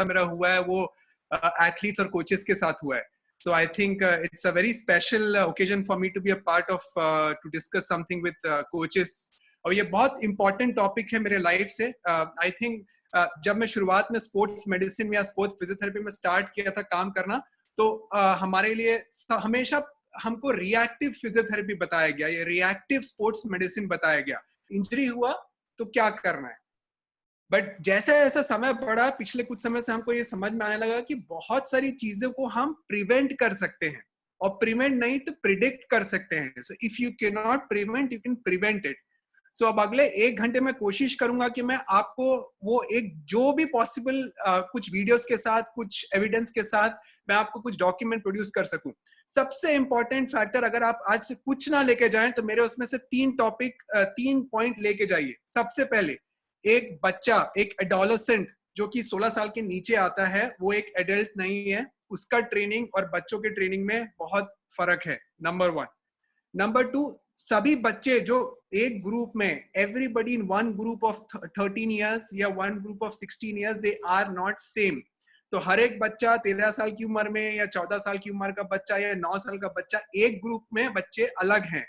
मेरा हुआ है वो एथलीट्स और कोचेस के साथ हुआ है. So I think it's a very special occasion for me to be a part of to discuss something with coaches. और ये बहुत important topic है मेरे लाइफ से. I think जब मैं शुरुआत में स्पोर्ट्स मेडिसिन या स्पोर्ट्स फिजियोथेरेपी में स्टार्ट किया था काम करना, तो हमारे लिए हमेशा हमको रिएक्टिव फिजियोथेरेपी बताया गया, ये रिएक्टिव स्पोर्ट्स मेडिसिन बताया गया. इंजरी हुआ तो क्या करना है. बट जैसे जैसा समय बढ़ा, पिछले कुछ समय से हमको ये समझ में आने लगा कि बहुत सारी चीजों को हम प्रिवेंट कर सकते हैं, और प्रिवेंट नहीं तो प्रिडिक्ट कर सकते हैं. So if you can not prevent, you can prevent it. So अब अगले 1 घंटे में कोशिश करूंगा कि मैं आपको वो एक जो भी पॉसिबल कुछ वीडियोस के साथ, कुछ एविडेंस के साथ मैं आपको कुछ डॉक्यूमेंट प्रोड्यूस कर सकूं. सबसे इंपॉर्टेंट फैक्टर, अगर आप आज से कुछ ना लेके जाएं तो मेरे उसमें से 3 पॉइंट लेके जाइए. सबसे पहले, एक बच्चा, एक एडोलेसेंट जो कि 16 साल के नीचे आता है, वो एक एडल्ट नहीं है. उसका ट्रेनिंग और बच्चों के ट्रेनिंग में बहुत फर्क है. नंबर 1. नंबर 2, सभी बच्चे जो एक ग्रुप में, everybody in one group of 13 years या one group of 16 years, they are not same. तो हर एक बच्चा 13 साल की उम्र में या 14 साल की उम्र का बच्चा या 9 साल का बच्चा, एक ग्रुप में बच्चे अलग हैं.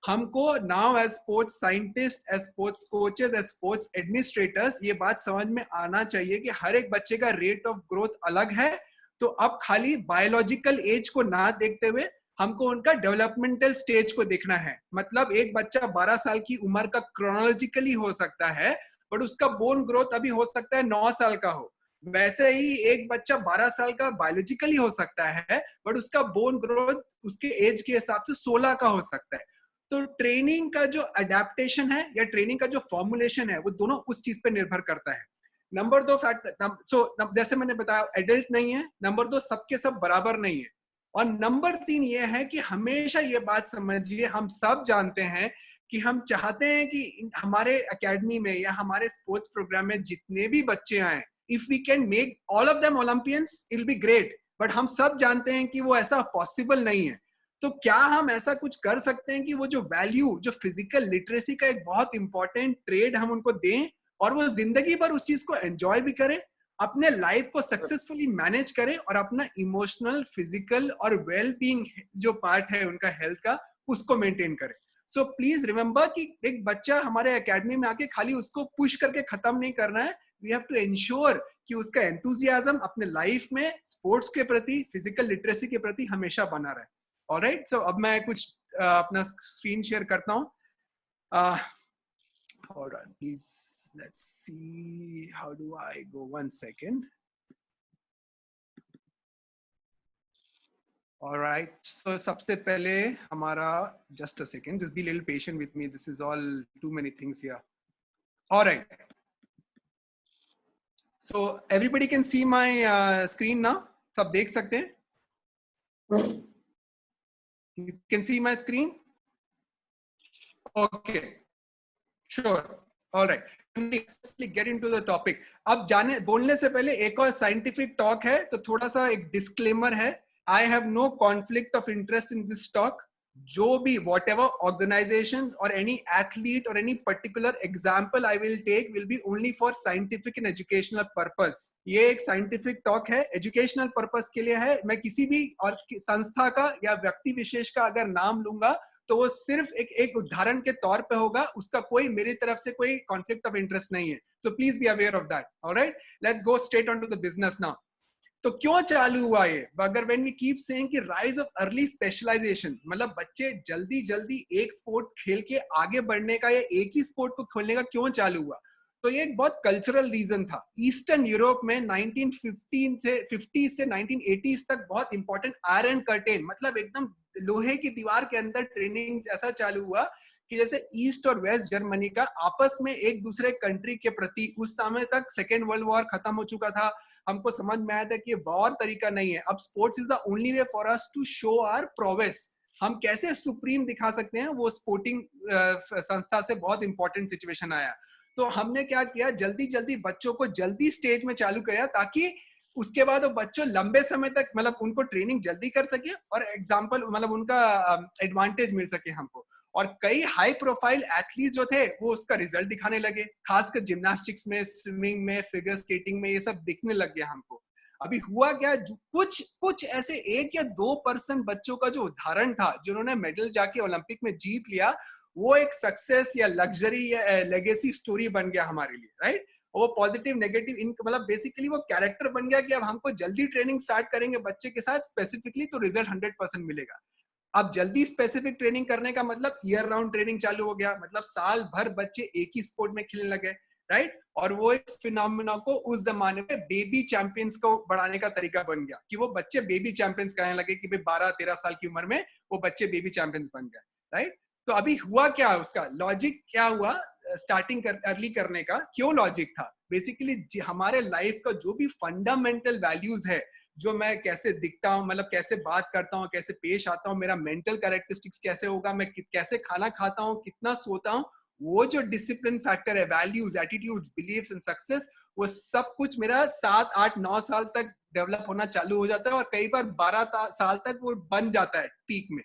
हमको now as sports scientist, as sports coaches, as sports administrators ये बात समझ में आना चाहिए कि हर एक बच्चे का रेट ऑफ ग्रोथ अलग है. तो अब खाली बायोलॉजिकल एज को ना देखते हुए हमको उनका डेवलपमेंटल स्टेज को देखना है. मतलब एक बच्चा 12 साल की उम्र का क्रोनोलॉजिकली हो सकता है, बट उसका बोन ग्रोथ अभी हो सकता है 9 साल का हो. वैसे ही एक बच्चा 12 साल का बायोलॉजिकली हो सकता है, बट उसका बोन ग्रोथ उसके एज के हिसाब से 16 का हो सकता है. तो ट्रेनिंग का जो अडेप्टेशन है या ट्रेनिंग का जो फॉर्मुलेशन है, वो दोनों उस चीज पे निर्भर करता है. नंबर 2 फैक्टर, जैसे मैंने बताया, एडल्ट नहीं है. नंबर 2, सबके सब बराबर नहीं है. और नंबर 3 ये है कि हमेशा ये बात समझिए, हम सब जानते हैं कि हम चाहते हैं कि हमारे एकेडमी में या हमारे स्पोर्ट्स प्रोग्राम में जितने भी बच्चे आए, if we can make all of them Olympians, it will be great. But हम सब जानते हैं कि वो ऐसा पॉसिबल नहीं है. तो क्या हम ऐसा कुछ कर सकते हैं कि वो जो वैल्यू, जो फिजिकल लिटरेसी का एक बहुत इंपॉर्टेंट ट्रेड हम उनको दें, और वो जिंदगी भर उस चीज को एंजॉय भी करें, अपने लाइफ को सक्सेसफुली मैनेज करें, और अपना इमोशनल, फिजिकल और वेल बीइंग जो पार्ट है उनका हेल्थ का, उसको मेंटेन करें. सो प्लीज रिमेंबर कि एक बच्चा हमारे एकेडमी में आके खाली उसको पुश करके खत्म नहीं करना है. वी हैव टू एंश्योर कि उसका एंथुजियाज्म अपने लाइफ में स्पोर्ट्स के प्रति, फिजिकल लिटरेसी के प्रति हमेशा बना रहे. ऑलराइट, सो अब मैं कुछ अपना स्क्रीन शेयर करता हूँ. Hold on please, let's see how do I go. 1 second. Alright, so सबसे पहले हमारा, just a second, just be little patient with me, this is all too many things here. Alright, so everybody can see my screen now. सब देख सकते हैं? You can see my screen? Okay, sure. All right. Let's get into the topic. अब बोलने से पहले एक और साइंटिफिक टॉक है, तो थोड़ा सा एक डिस्क्लेमर है. I have no conflict of interest in this talk. जो भी whatever organizations or any athlete or any particular example I will take will be only for scientific and educational purpose. ये एक scientific talk है, educational purpose के लिए है. मैं किसी भी और संस्था का या व्यक्ति विशेष का अगर नाम लूंगा तो वो सिर्फ एक उदाहरण के तौर पे होगा, उसका कोई मेरी तरफ से कोई conflict of interest नहीं है. So please be aware of that. All right, let's go straight on to the business now. तो क्यों चालू हुआ ये? अगर when we keep saying कि rise of early specialization, मतलब बच्चे जल्दी जल्दी एक स्पोर्ट खेल के आगे बढ़ने का या एक ही स्पोर्ट को खोलने का क्यों चालू हुआ? तो ये एक बहुत कल्चरल रीजन था. ईस्टर्न यूरोप में 1950 से 1980s तक बहुत इंपॉर्टेंट आयरन कर्टेन, मतलब एकदम लोहे की दीवार के अंदर ट्रेनिंग ऐसा चालू हुआ कि जैसे ईस्ट और वेस्ट जर्मनी का आपस में एक दूसरे कंट्री के प्रति, उस समय तक सेकेंड वर्ल्ड वॉर खत्म हो चुका था, हमको समझ में आया था कि ये वॉर तरीका नहीं है. अब sports is the only way for us to show our progress. हम कैसे सुप्रीम दिखा सकते हैं, वो स्पोर्टिंग संस्था से बहुत इंपॉर्टेंट सिचुएशन आया. तो हमने क्या किया, जल्दी जल्दी बच्चों को जल्दी स्टेज में चालू किया, ताकि उसके बाद वो बच्चों लंबे समय तक, मतलब उनको ट्रेनिंग जल्दी कर सके और एग्जाम्पल, मतलब उनका एडवांटेज मिल सके हमको. और कई हाई प्रोफाइल एथलीट जो थे वो उसका रिजल्ट दिखाने लगे, खासकर जिम्नास्टिक्स में, स्विमिंग में, फिगर स्केटिंग में, ये सब दिखने लग गया हमको। अभी हुआ क्या, कुछ कुछ ऐसे 1 या 2% बच्चों का जो उदाहरण था जिन्होंने मेडल जाके ओलंपिक में जीत लिया, वो एक सक्सेस या लग्जरी या लेगेसी स्टोरी बन गया हमारे लिए, राइट। वो पॉजिटिव नेगेटिव इन मतलब बेसिकली वो कैरेक्टर बन गया कि अब हमको जल्दी ट्रेनिंग स्टार्ट करेंगे बच्चे के साथ स्पेसिफिकली तो रिजल्ट 100% मिलेगा। अब जल्दी स्पेसिफिक ट्रेनिंग करने का मतलब ईयर राउंड ट्रेनिंग चालू हो गया, मतलब साल भर बच्चे एक ही स्पोर्ट में खेलने लगे, राइट। और वो इस फिनोमेना को उस जमाने में बेबी चैंपियंस को बढ़ाने का तरीका बन गया कि वो बच्चे बेबी चैंपियंस कहने लगे कि भाई 12-13 साल की उम्र में वो बच्चे बेबी चैंपियंस बन गए, राइट। तो अभी हुआ क्या, उसका लॉजिक क्या हुआ स्टार्टिंग अर्ली करने का, क्यों लॉजिक था, बेसिकली हमारे लाइफ का जो भी फंडामेंटल वैल्यूज है, जो मैं कैसे दिखता हूँ, मतलब कैसे बात करता हूँ, कैसे पेश आता हूँ, मेरा मेंटल कैरेक्टरिस्टिक्स कैसे होगा, मैं कैसे खाना खाता हूँ, कितना सोता हूँ, वो जो डिसिप्लिन फैक्टर है, values, attitudes, beliefs and success, वो सब कुछ मेरा 7-8-9 साल तक डेवलप होना चालू हो जाता है और कई बार 12 साल तक वो बन जाता है पीक में।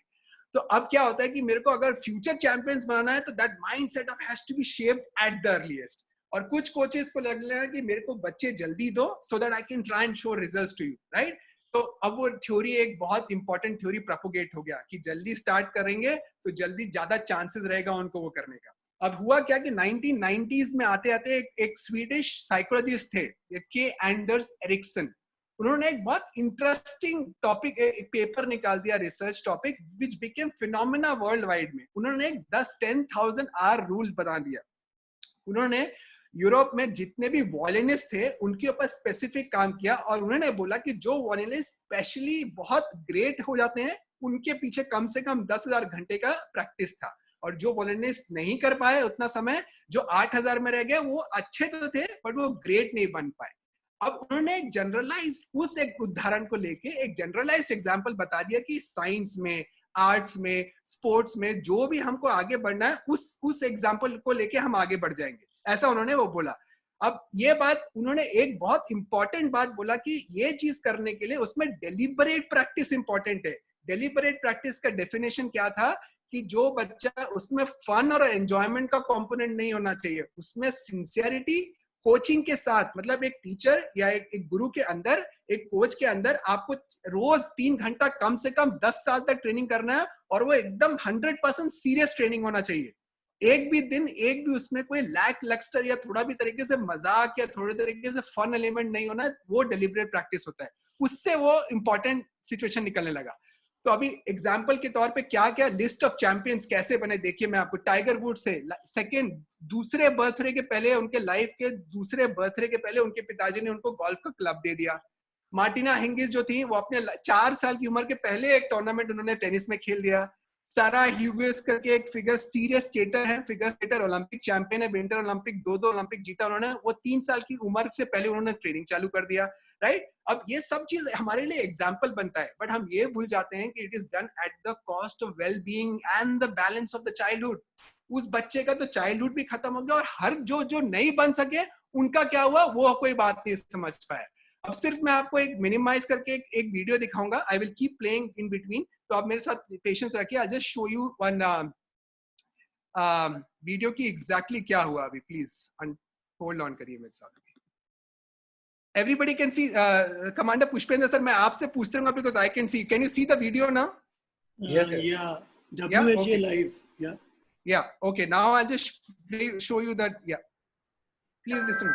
तो अब क्या होता है कि मेरे को अगर फ्यूचर चैंपियंस बनाना है तो that mind setup has to be shaped at the earliest. और कुछ कोचेस को लग रहा है कि मेरे को बच्चे जल्दी दो so that I can try and show results to you, right. तो अब वो थ्योरी एक बहुत इंपॉर्टेंट थ्योरी प्रोपोगेट हो गया कि जल्दी स्टार्ट करेंगे तो जल्दी ज्यादा चांसेस रहेगा उनको वो करने का। अब हुआ क्या कि 1990s में आते आते एक स्वीडिश साइकोलॉजिस्ट थे, के एंडर्स एरिक्सन। उन्होंने एक बहुत इंटरेस्टिंग टॉपिक, एक पेपर निकाल दिया, research topic which became phenomena world wide में। उन्होंने एक 10,000 आर रूल बना दिया। उन्होंने यूरोप में जितने भी वॉयलिनिस्ट थे उनके ऊपर स्पेसिफिक काम किया और उन्होंने बोला कि जो वॉयलिनिस्ट स्पेशली बहुत ग्रेट हो जाते हैं उनके पीछे कम से कम 10,000 घंटे का प्रैक्टिस था, और जो वॉयलिनिस्ट नहीं कर पाए उतना समय, जो 8,000 में रह गए, वो अच्छे तो थे बट वो ग्रेट नहीं बन पाए। अब उन्होंने एक जनरलाइज, उस एक उदाहरण को लेके एक जनरलाइज्ड एग्जांपल बता दिया कि साइंस में, आर्ट्स में, स्पोर्ट्स में जो भी हमको आगे बढ़ना है उस एग्जांपल को लेके हम आगे बढ़ जाएंगे, ऐसा उन्होंने वो बोला। अब ये बात उन्होंने एक बहुत इंपॉर्टेंट बात बोला कि ये चीज करने के लिए उसमें डेलिबरेट प्रैक्टिस इंपॉर्टेंट है। डेलिबरेट प्रैक्टिस का डेफिनेशन क्या था कि जो बच्चा, उसमें फन और एंजॉयमेंट का कंपोनेंट नहीं होना चाहिए, उसमें सिंसियरिटी कोचिंग के साथ, मतलब एक टीचर या एक गुरु के अंदर, एक कोच के अंदर आपको रोज 3 घंटा कम से कम 10 साल तक ट्रेनिंग करना है और वो एकदम 100% सीरियस ट्रेनिंग होना चाहिए। एक भी दिन, एक भी उसमें कोई लैक लक्स्टर या थोड़ा भी तरीके से मजाक या थोड़े तरीके से फन एलिमेंट नहीं होना, वो डेलिबरेट प्रैक्टिस होता है। उससे वो इंपॉर्टेंट सिचुएशन निकलने लगा। तो अभी एग्जाम्पल के तौर पे क्या क्या लिस्ट ऑफ चैंपियंस कैसे बने, देखिए मैं आपको। टाइगर वुड्स से सेकंड, दूसरे बर्थडे के पहले, उनके लाइफ के दूसरे बर्थडे के पहले उनके पिताजी ने उनको गोल्फ का क्लब दे दिया। मार्टिना हिंगिस जो थी वो अपने 4 साल की उम्र के पहले एक टूर्नामेंट उन्होंने टेनिस में खेल दिया। सारा ह्यूगेस करके एक फिगर सीरियस स्केटर है, फिगर स्केटर, ओलंपिक चैंपियन है, विंटर ओलंपिक 2 ओलंपिक जीता उन्होंने, वो 3 साल की उम्र से पहले उन्होंने ट्रेनिंग चालू कर दिया, राइट। अब ये सब चीज हमारे लिए एग्जाम्पल बनता है, बट हम ये भूल जाते हैं कि it is done at the cost of well being and the balance of the childhood. उस बच्चे का तो चाइल्डहुड भी खत्म हो गया और हर जो जो नहीं बन सके उनका क्या हुआ वो कोई बात नहीं समझ पाया। अब सिर्फ मैं आपको एक मिनिमाइज करके एक वीडियो दिखाऊंगा, I will keep playing in between, तो आप मेरे साथ पेशेंस रखिए। I just show you one video की एग्जैक्टली क्या हुआ अभी, प्लीज होल्ड ऑन करिए मेरे साथ। Everybody can see, Commander Pushpendra sir, मैं आपसे पूछते रहूंगा because I can see. Can you see the video now? Yes, yes. Yeah, Yeah, WHA okay. live. Yeah. Yeah, okay. Now I'll just show you that. Yeah, please listen.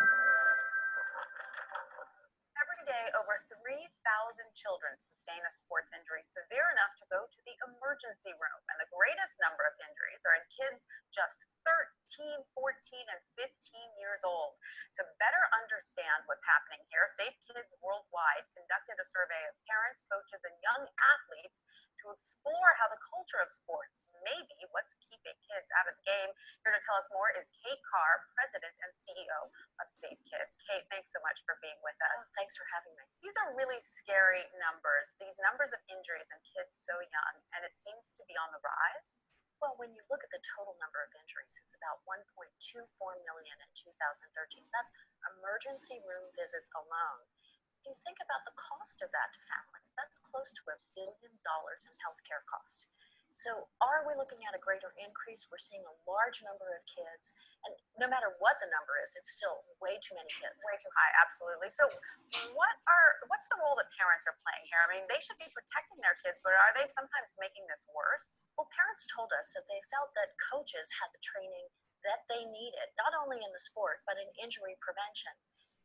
Every day, over 3,000 children sustain a sports injury severe enough to go to the emergency room. And the greatest number of injuries are in kids just 13, 14, and 15 years old. To better understand what's happening here, Safe Kids Worldwide conducted a survey of parents, coaches, and young athletes to explore how the culture of sports may be what's keeping kids out of the game. Here to tell us more is Kate Carr, President and CEO of Safe Kids. Kate, thanks so much for being with us. Thanks for having me. These are really scary numbers, these numbers of injuries in kids so young, and it seems to be on the rise. Well, when you look at the total number of injuries, it's about 1.24 million in 2013. That's emergency room visits alone. If you think about the cost of that to families, that's close to $1 billion in healthcare costs. So are we looking at a greater increase? We're seeing a large number of kids, and no matter what the number is, it's still way too many kids. Way too high, absolutely. So what's the role that parents are playing here? I mean, they should be protecting their kids, but are they sometimes making this worse? Well, parents told us that they felt that coaches had the training that they needed, not only in the sport, but in injury prevention.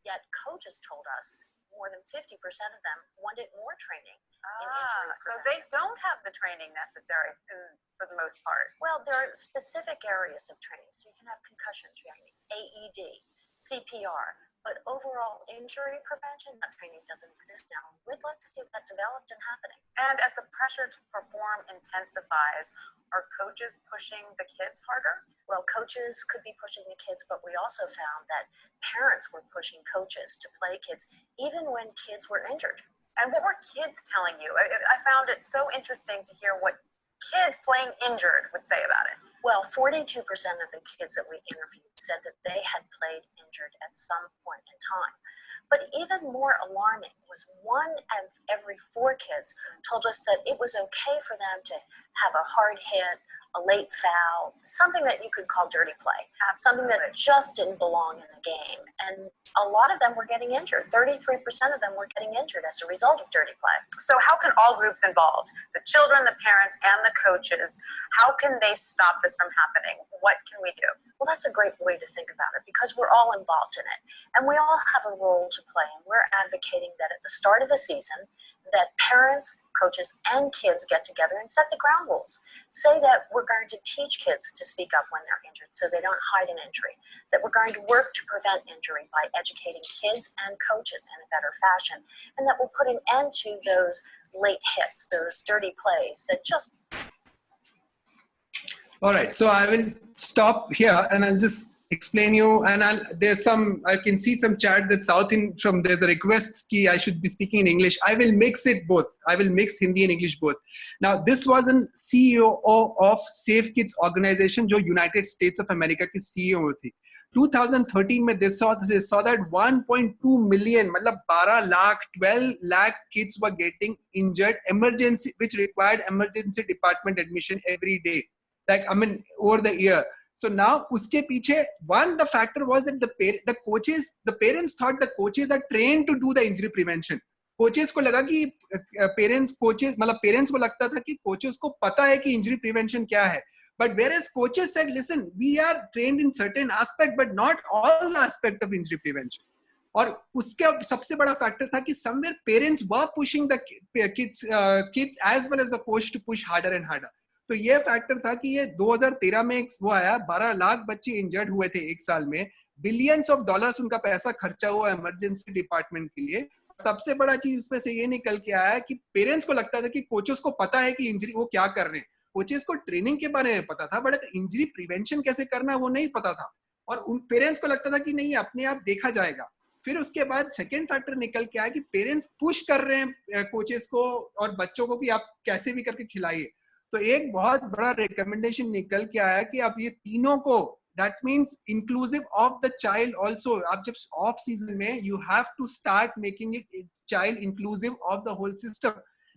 Yet coaches told us more than 50% of them wanted more training in injury So prevention. they don't have the training necessary for the most part. Well, there are specific areas of training. So you can have concussion training, AED, CPR, but overall injury prevention, that training doesn't exist now. We'd like to see that developed and happening. And as the pressure to perform intensifies, are coaches pushing the kids harder? Well, coaches could be pushing the kids, but we also found that parents were pushing coaches to play kids, even when kids were injured. And what were kids telling you? I found it so interesting to hear what kids playing injured would say about it. Well, 42% of the kids that we interviewed said that they had played injured at some point in time. But even more alarming was 1 of every 4 kids told us that it was okay for them to have a hard hit, a late foul, something that you could call dirty play, something that just didn't belong in the game. And a lot of them were getting injured. 33% of them were getting injured as a result of dirty play. So how can all groups involved, the children, the parents, and the coaches, how can they stop this from happening? What can we do? Well, that's a great way to think about it, because we're all involved in it. And we all have a role to play. And we're advocating that at the start of the season, that parents, coaches, and kids get together and set the ground rules. Say that we're going to teach kids to speak up when they're injured so they don't hide an injury. That we're going to work to prevent injury by educating kids and coaches in a better fashion. And that we'll put an end to those late hits, those dirty plays that just... All right, so I will stop here and I'll just explain you, and I can see some chat that there's a request ki I should be speaking in English. I will mix it both. I will mix Hindi and English both. Now, this was an CEO of Safe Kids organization, जो United States of America की CEO थी. 2013 में they saw that 1.2 million, मतलब 12 lakh kids were getting injured, which required emergency department admission every day. Like, I mean, over the year. So now, uske piche, the factor was that the parents thought the coaches are trained to do the injury prevention. Coaches को लगा कि parents को लगता था कि coaches को पता है कि injury prevention क्या है. But whereas coaches said, listen, we are trained in certain aspect, but not all aspect of injury prevention. और उसका सबसे बड़ा factor था कि somewhere parents were pushing the kids as well as the coach to push harder and harder. तो ये factor था कि ये 2013 में वो आया, 12 लाख बच्चे इंजर्ड हुए थे एक साल में, बिलियंस ऑफ डॉलर्स उनका पैसा खर्चा हुआ इमरजेंसी डिपार्टमेंट के लिए. सबसे बड़ा चीज इसमें से ये निकल के आया कि पेरेंट्स को लगता था कि कोचेस को पता है कि इंजरी वो क्या कर रहे हैं. कोचेस को ट्रेनिंग के बारे में पता था, बट इंजरी प्रिवेंशन कैसे करना है वो नहीं पता था. और उन पेरेंट्स को लगता था कि नहीं, अपने आप देखा जाएगा. फिर उसके बाद सेकेंड फैक्टर निकल के आया कि पेरेंट्स पुश कर रहे हैं कोचेस को और बच्चों को कि आप कैसे भी करके खिलाइए. तो एक बहुत बड़ा रिकमेंडेशन निकल के आया कि आप ये तीनों को, that means inclusive of the child also, आप जब ऑफ सीजन में you have to start making it child inclusive of the whole system.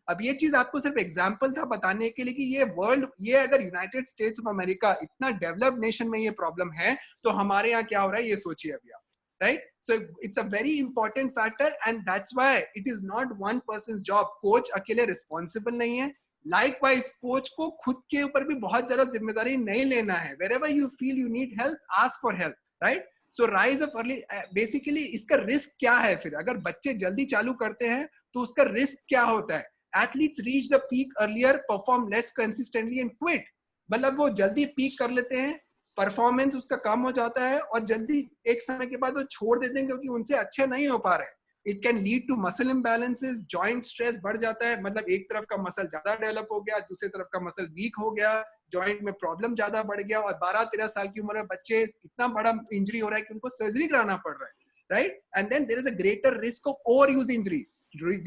अब ये चीज आपको सिर्फ एग्जांपल था बताने के लिए कि ये अगर यूनाइटेड स्टेट्स ऑफ अमेरिका इतना डेवलप्ड नेशन में ये प्रॉब्लम है, तो हमारे यहाँ क्या हो रहा है ये सोचिए अभी आप. Right? So it's a very important factor, and that's why it is not one person's job. Coach अकेले रिस्पॉन्सिबल नहीं है. Likewise, कोच को खुद के ऊपर भी बहुत ज्यादा जिम्मेदारी नहीं लेना है. Wherever you feel you need help, ask for help, right? So rise of early, basically इसका रिस्क क्या है फिर? अगर बच्चे जल्दी चालू करते हैं तो उसका रिस्क क्या होता है? Athletes reach the peak earlier, perform less consistently and quit. मतलब वो जल्दी पीक कर लेते हैं, परफॉर्मेंस उसका कम हो जाता है और जल्दी एक समय के बाद वो छोड़ देते हैं क्योंकि उनसे अच्छे नहीं हो पा रहे. It can lead to muscle imbalances, joint stress बढ़ जाता है, मतलब एक तरफ का मसल ज्यादा डेवलप हो गया, दूसरी तरफ का मसल वीक हो गया, जॉइंट में प्रॉब्लम ज्यादा बढ़ गया, और 12-13 साल की उम्र में बच्चे इतना बड़ा इंजरी हो रहा है कि उनको सर्जरी कराना पड़ रहा है, right? And then there is a greater risk of over use injury.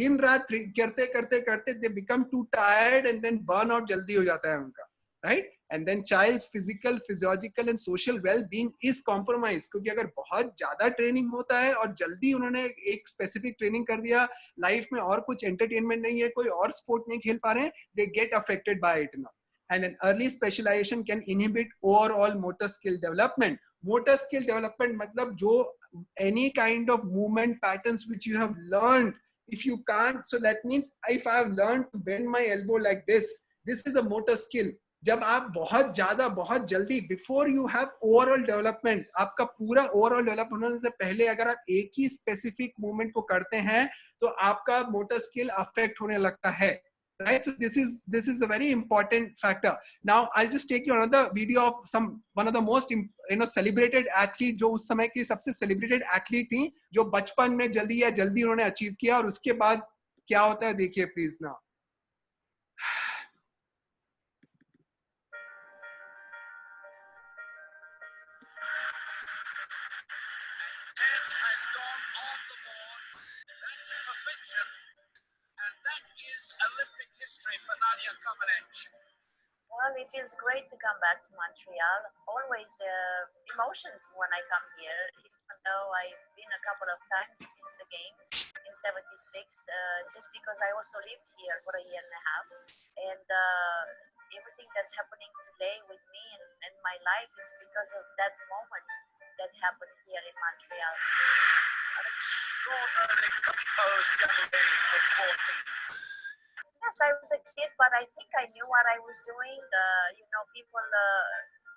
दिन रात करते करते करते they become too tired and then burn out जल्दी हो जाता है उनका, right? And then child's physical, physiological and social well being is compromise, क्योंकि अगर बहुत ज्यादा ट्रेनिंग होता है और जल्दी उन्होंने एक स्पेसिफिक ट्रेनिंग कर दिया, लाइफ में और कुछ एंटरटेनमेंट नहीं है, कोई और स्पोर्ट नहीं खेल पा रहे हैं, they get affected by it now. and an early specialization can inhibit overall motor skill development. Motor skill development matlab jo any kind of movement patterns which you have learned, if you can't, so that means if I have learned to bend my elbow like this is a motor skill. जब आप बहुत ज्यादा बहुत जल्दी before you have overall development, आपका पूरा overall development होने से पहले अगर आप एक ही स्पेसिफिक मूवमेंट को करते हैं तो आपका मोटर स्किल अफेक्ट होने लगता है, right? So this is a very important factor. Now I'll just take you another video of one of the most celebrated athlete, जो उस समय की सबसे celebrated athlete थी, जो बचपन में जल्दी उन्होंने अचीव किया, और उसके बाद क्या होता है देखिए प्लीज ना. Olympic history for Nadia Comaneci. Well, it feels great to come back to Montreal. Always emotions when I come here, even though I've been a couple of times since the games in '76, just because I also lived here for a year and a half. And everything that's happening today with me and my life is because of that moment that happened here in Montreal. An extraordinarily composed young lady of 14. Yes, I was a kid, but I think I knew what I was doing. People,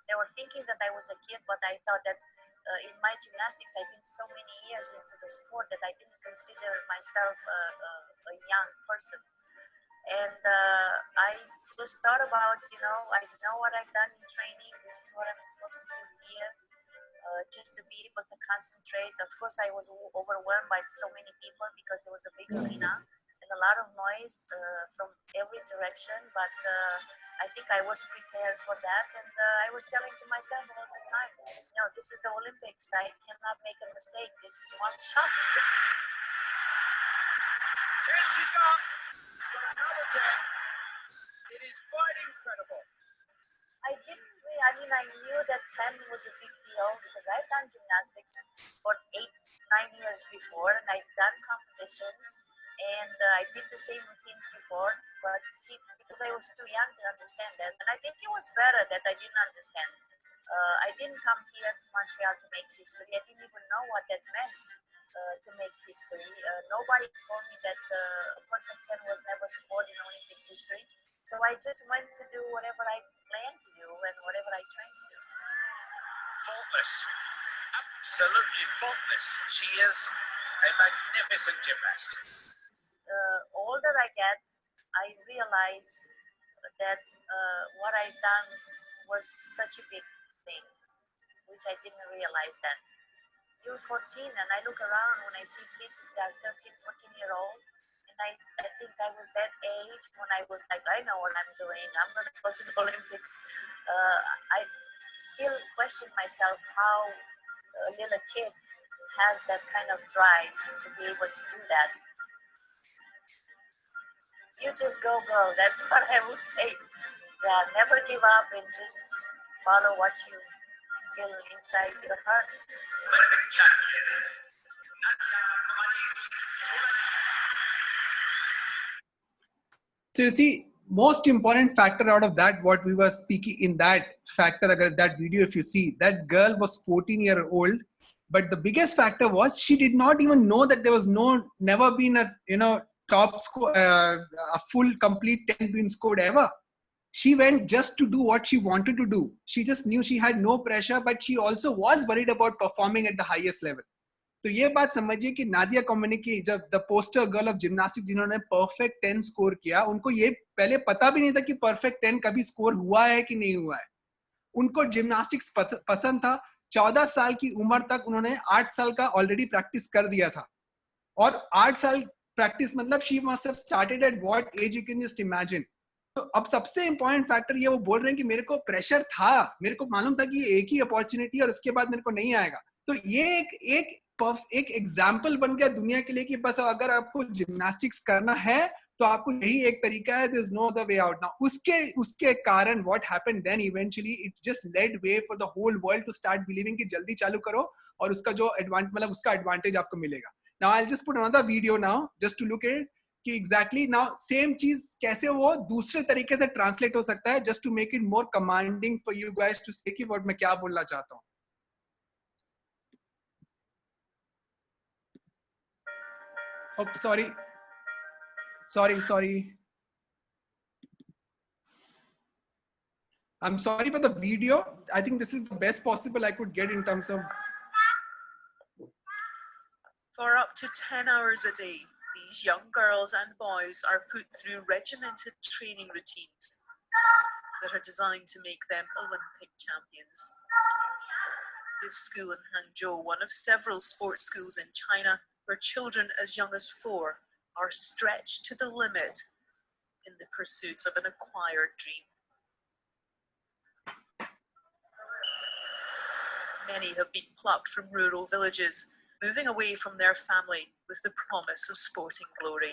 they were thinking that I was a kid, but I thought that in my gymnastics, I've been so many years into the sport that I didn't consider myself a young person. And I just thought about, I know what I've done in training. This is what I'm supposed to do here, just to be able to concentrate. Of course, I was overwhelmed by so many people because there was a big arena. A lot of noise from every direction, but I think I was prepared for that, and I was telling to myself all the time, this is the Olympics, I cannot make a mistake, this is one shot. 10, she's gone. She's got another 10. It is quite incredible. I knew that 10 was a big deal because I've done gymnastics for 8-9 years before, and I've done competitions. And I did the same routines before, but see, because I was too young to understand that, and I think it was better that I didn't understand. I didn't come here to Montreal to make history. I didn't even know what that meant, to make history. Nobody told me that a perfect 10 was never scored in Olympic history. So I just went to do whatever I planned to do and whatever I trained to do. Faultless. Absolutely faultless. She is a magnificent gymnast. Older I get, I realize that what I've done was such a big thing, which I didn't realize then. You're 14 and I look around when I see kids that are 13, 14-year-old, and I think I was that age when I was like, I know what I'm doing, I'm going to go to the Olympics. I still question myself how a little kid has that kind of drive to be able to do that. You just go, girl. That's what I would say. Yeah, never give up and just follow what you feel inside your heart. So you see, most important factor out of that, what we were speaking in that factor, that video, if you see, that girl was 14-year-old, but the biggest factor was she did not even know that there was never been a, top score, a full complete 10 been scored ever. She went just to do what she wanted to do. She just knew she had no pressure, but she also was worried about performing at the highest level. तो ये बात समझिए कि नादिया कोमेनिची, जब the poster girl of gymnastics जिन्होंने perfect 10 score किया, उनको ये पहले पता भी नहीं था कि परफेक्ट 10 कभी स्कोर हुआ है कि नहीं हुआ है. उनको जिम्नास्टिक्स पसंद था. 14 साल की उम्र तक उन्होंने 8 साल का ऑलरेडी प्रैक्टिस कर दिया था. और 8 साल प्रैक्टिस मतलब she must have started at what age you can just imagine. तो अब सबसे इंपॉर्टेंट फैक्टर ये वो बोल रहे हैं कि मेरे को प्रेशर था, मेरे को मालूम था कि ये एक ही अपॉर्चुनिटी और उसके बाद मेरे को नहीं आएगा. तो ये एक एग्जाम्पल बन गया दुनिया के लिए कि बस अगर आपको जिम्नास्टिक्स करना है तो आपको यही एक तरीका है. There is no other way out. Now उसके कारण what happened then eventually it just led way for the whole world to start believing कि जल्दी चालू करो और उसका जो एडवांटेज आपको मिलेगा. Now I'll just put another video now just to look at it. कि एग्जैक्टली नाउ सेम चीज कैसे वो दूसरे तरीके से ट्रांसलेट हो सकता है, just to make it more commanding for you guys to say कि व्हाट मैं क्या बोलना चाहता हूँ. Oh, sorry. I'm sorry for the video. I think this is the best possible I could get in terms of. For up to 10 hours a day, these young girls and boys are put through regimented training routines that are designed to make them Olympic champions. This school in Hangzhou, one of several sports schools in China, where children as young as 4 are stretched to the limit in the pursuit of an acquired dream. Many have been plucked from rural villages, moving away from their family with the promise of sporting glory.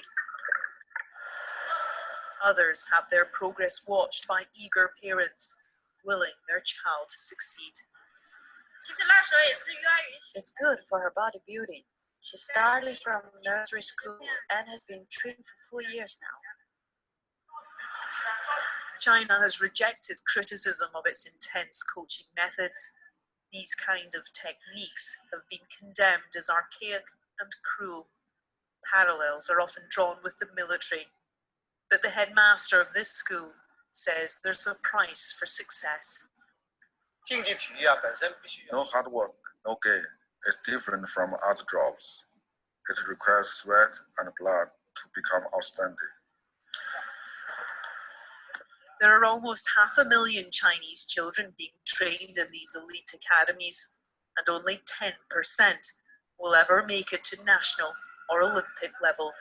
Others have their progress watched by eager parents, willing their child to succeed. It's good for her bodybuilding. She started from nursery school and has been training for 4 years now. China has rejected criticism of its intense coaching methods. These kind of techniques have been condemned as archaic and cruel. Parallels are often drawn with the military, but the headmaster of this school says there's a price for success. No hard work, no gain. It's different from other jobs. It requires sweat and blood to become outstanding. There are almost 500,000 Chinese children being trained in these elite academies, and only 10% will ever make it to national or Olympic level.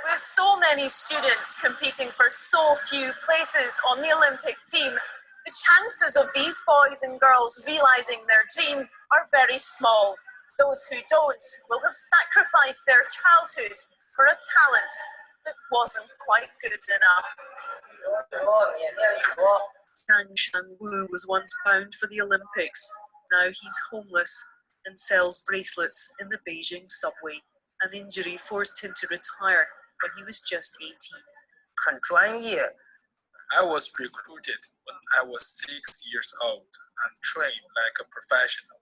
With so many students competing for so few places on the Olympic team, the chances of these boys and girls realising their dream are very small. Those who don't will have sacrificed their childhood for a talent that wasn't quite good enough. Zhang Shangwu was once bound for the Olympics. Now he's homeless and sells bracelets in the Beijing subway. An injury forced him to retire when he was just 18. 很专业. I was recruited when I was 6 years old and trained like a professional.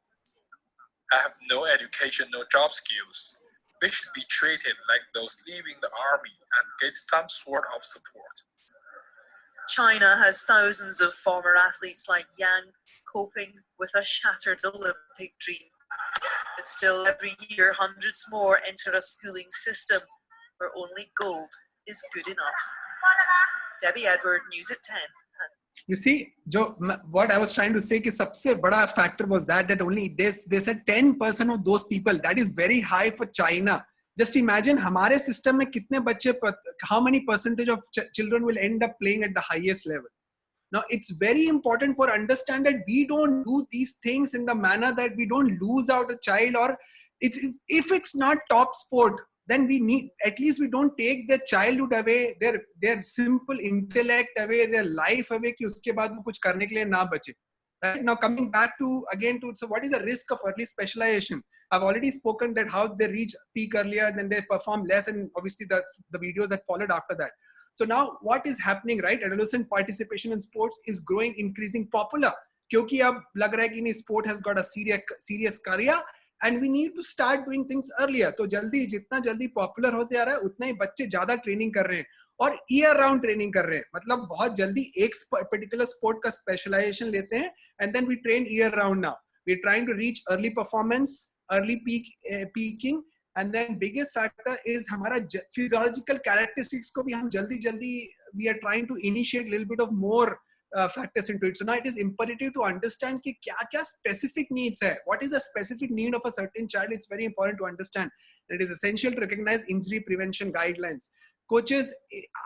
I have no education, no job skills. We should be treated like those leaving the army and get some sort of support. China has thousands of former athletes like Yang coping with a shattered Olympic dream. But still, every year, hundreds more enter a schooling system where only gold is good enough. Debbie Edward, News at 10. You see, Joe, what I was trying to say is सबसे बड़ा factor was that only they said 10% of those people. That is very high for China. Just imagine हमारे system में कितने बच्चे, how many percentage of children will end up playing at the highest level. Now, it's very important for understand that we don't do these things in the manner that we don't lose out a child, or if it's not top sport, then we need, at least we don't take their childhood away, their simple intellect away, their life away, कि उसके बाद वो कुछ करने के लिए ना बचे. Right? Now coming back to so what is the risk of early specialization? I've already spoken that how they reach peak earlier, then they perform less, and obviously the videos that followed after that. So now what is happening, right? Adolescent participation in sports is growing, increasing popular. क्योंकि अब लग रहा है कि sport has got a serious career. And we need to start doing things earlier. तो जल्दी जितना जल्दी पॉपुलर होते आ रहा है उतना ही बच्चे ज्यादा ट्रेनिंग कर रहे हैं और ईयर राउंड ट्रेनिंग कर रहे हैं. मतलब बहुत जल्दी एक पर्टिकुलर स्पोर्ट का स्पेशलाइजेशन लेते हैं and then we train year round now. We're trying to reach early performance, early peaking, and then biggest factor is हमारा physiological characteristics को भी हम जल्दी we are trying to initiate a little bit of more factors into it. So now it is imperative to understand कि क्या specific needs है. What is the specific need of a certain child? It's very important to understand. It is essential to recognize injury prevention guidelines. Coaches,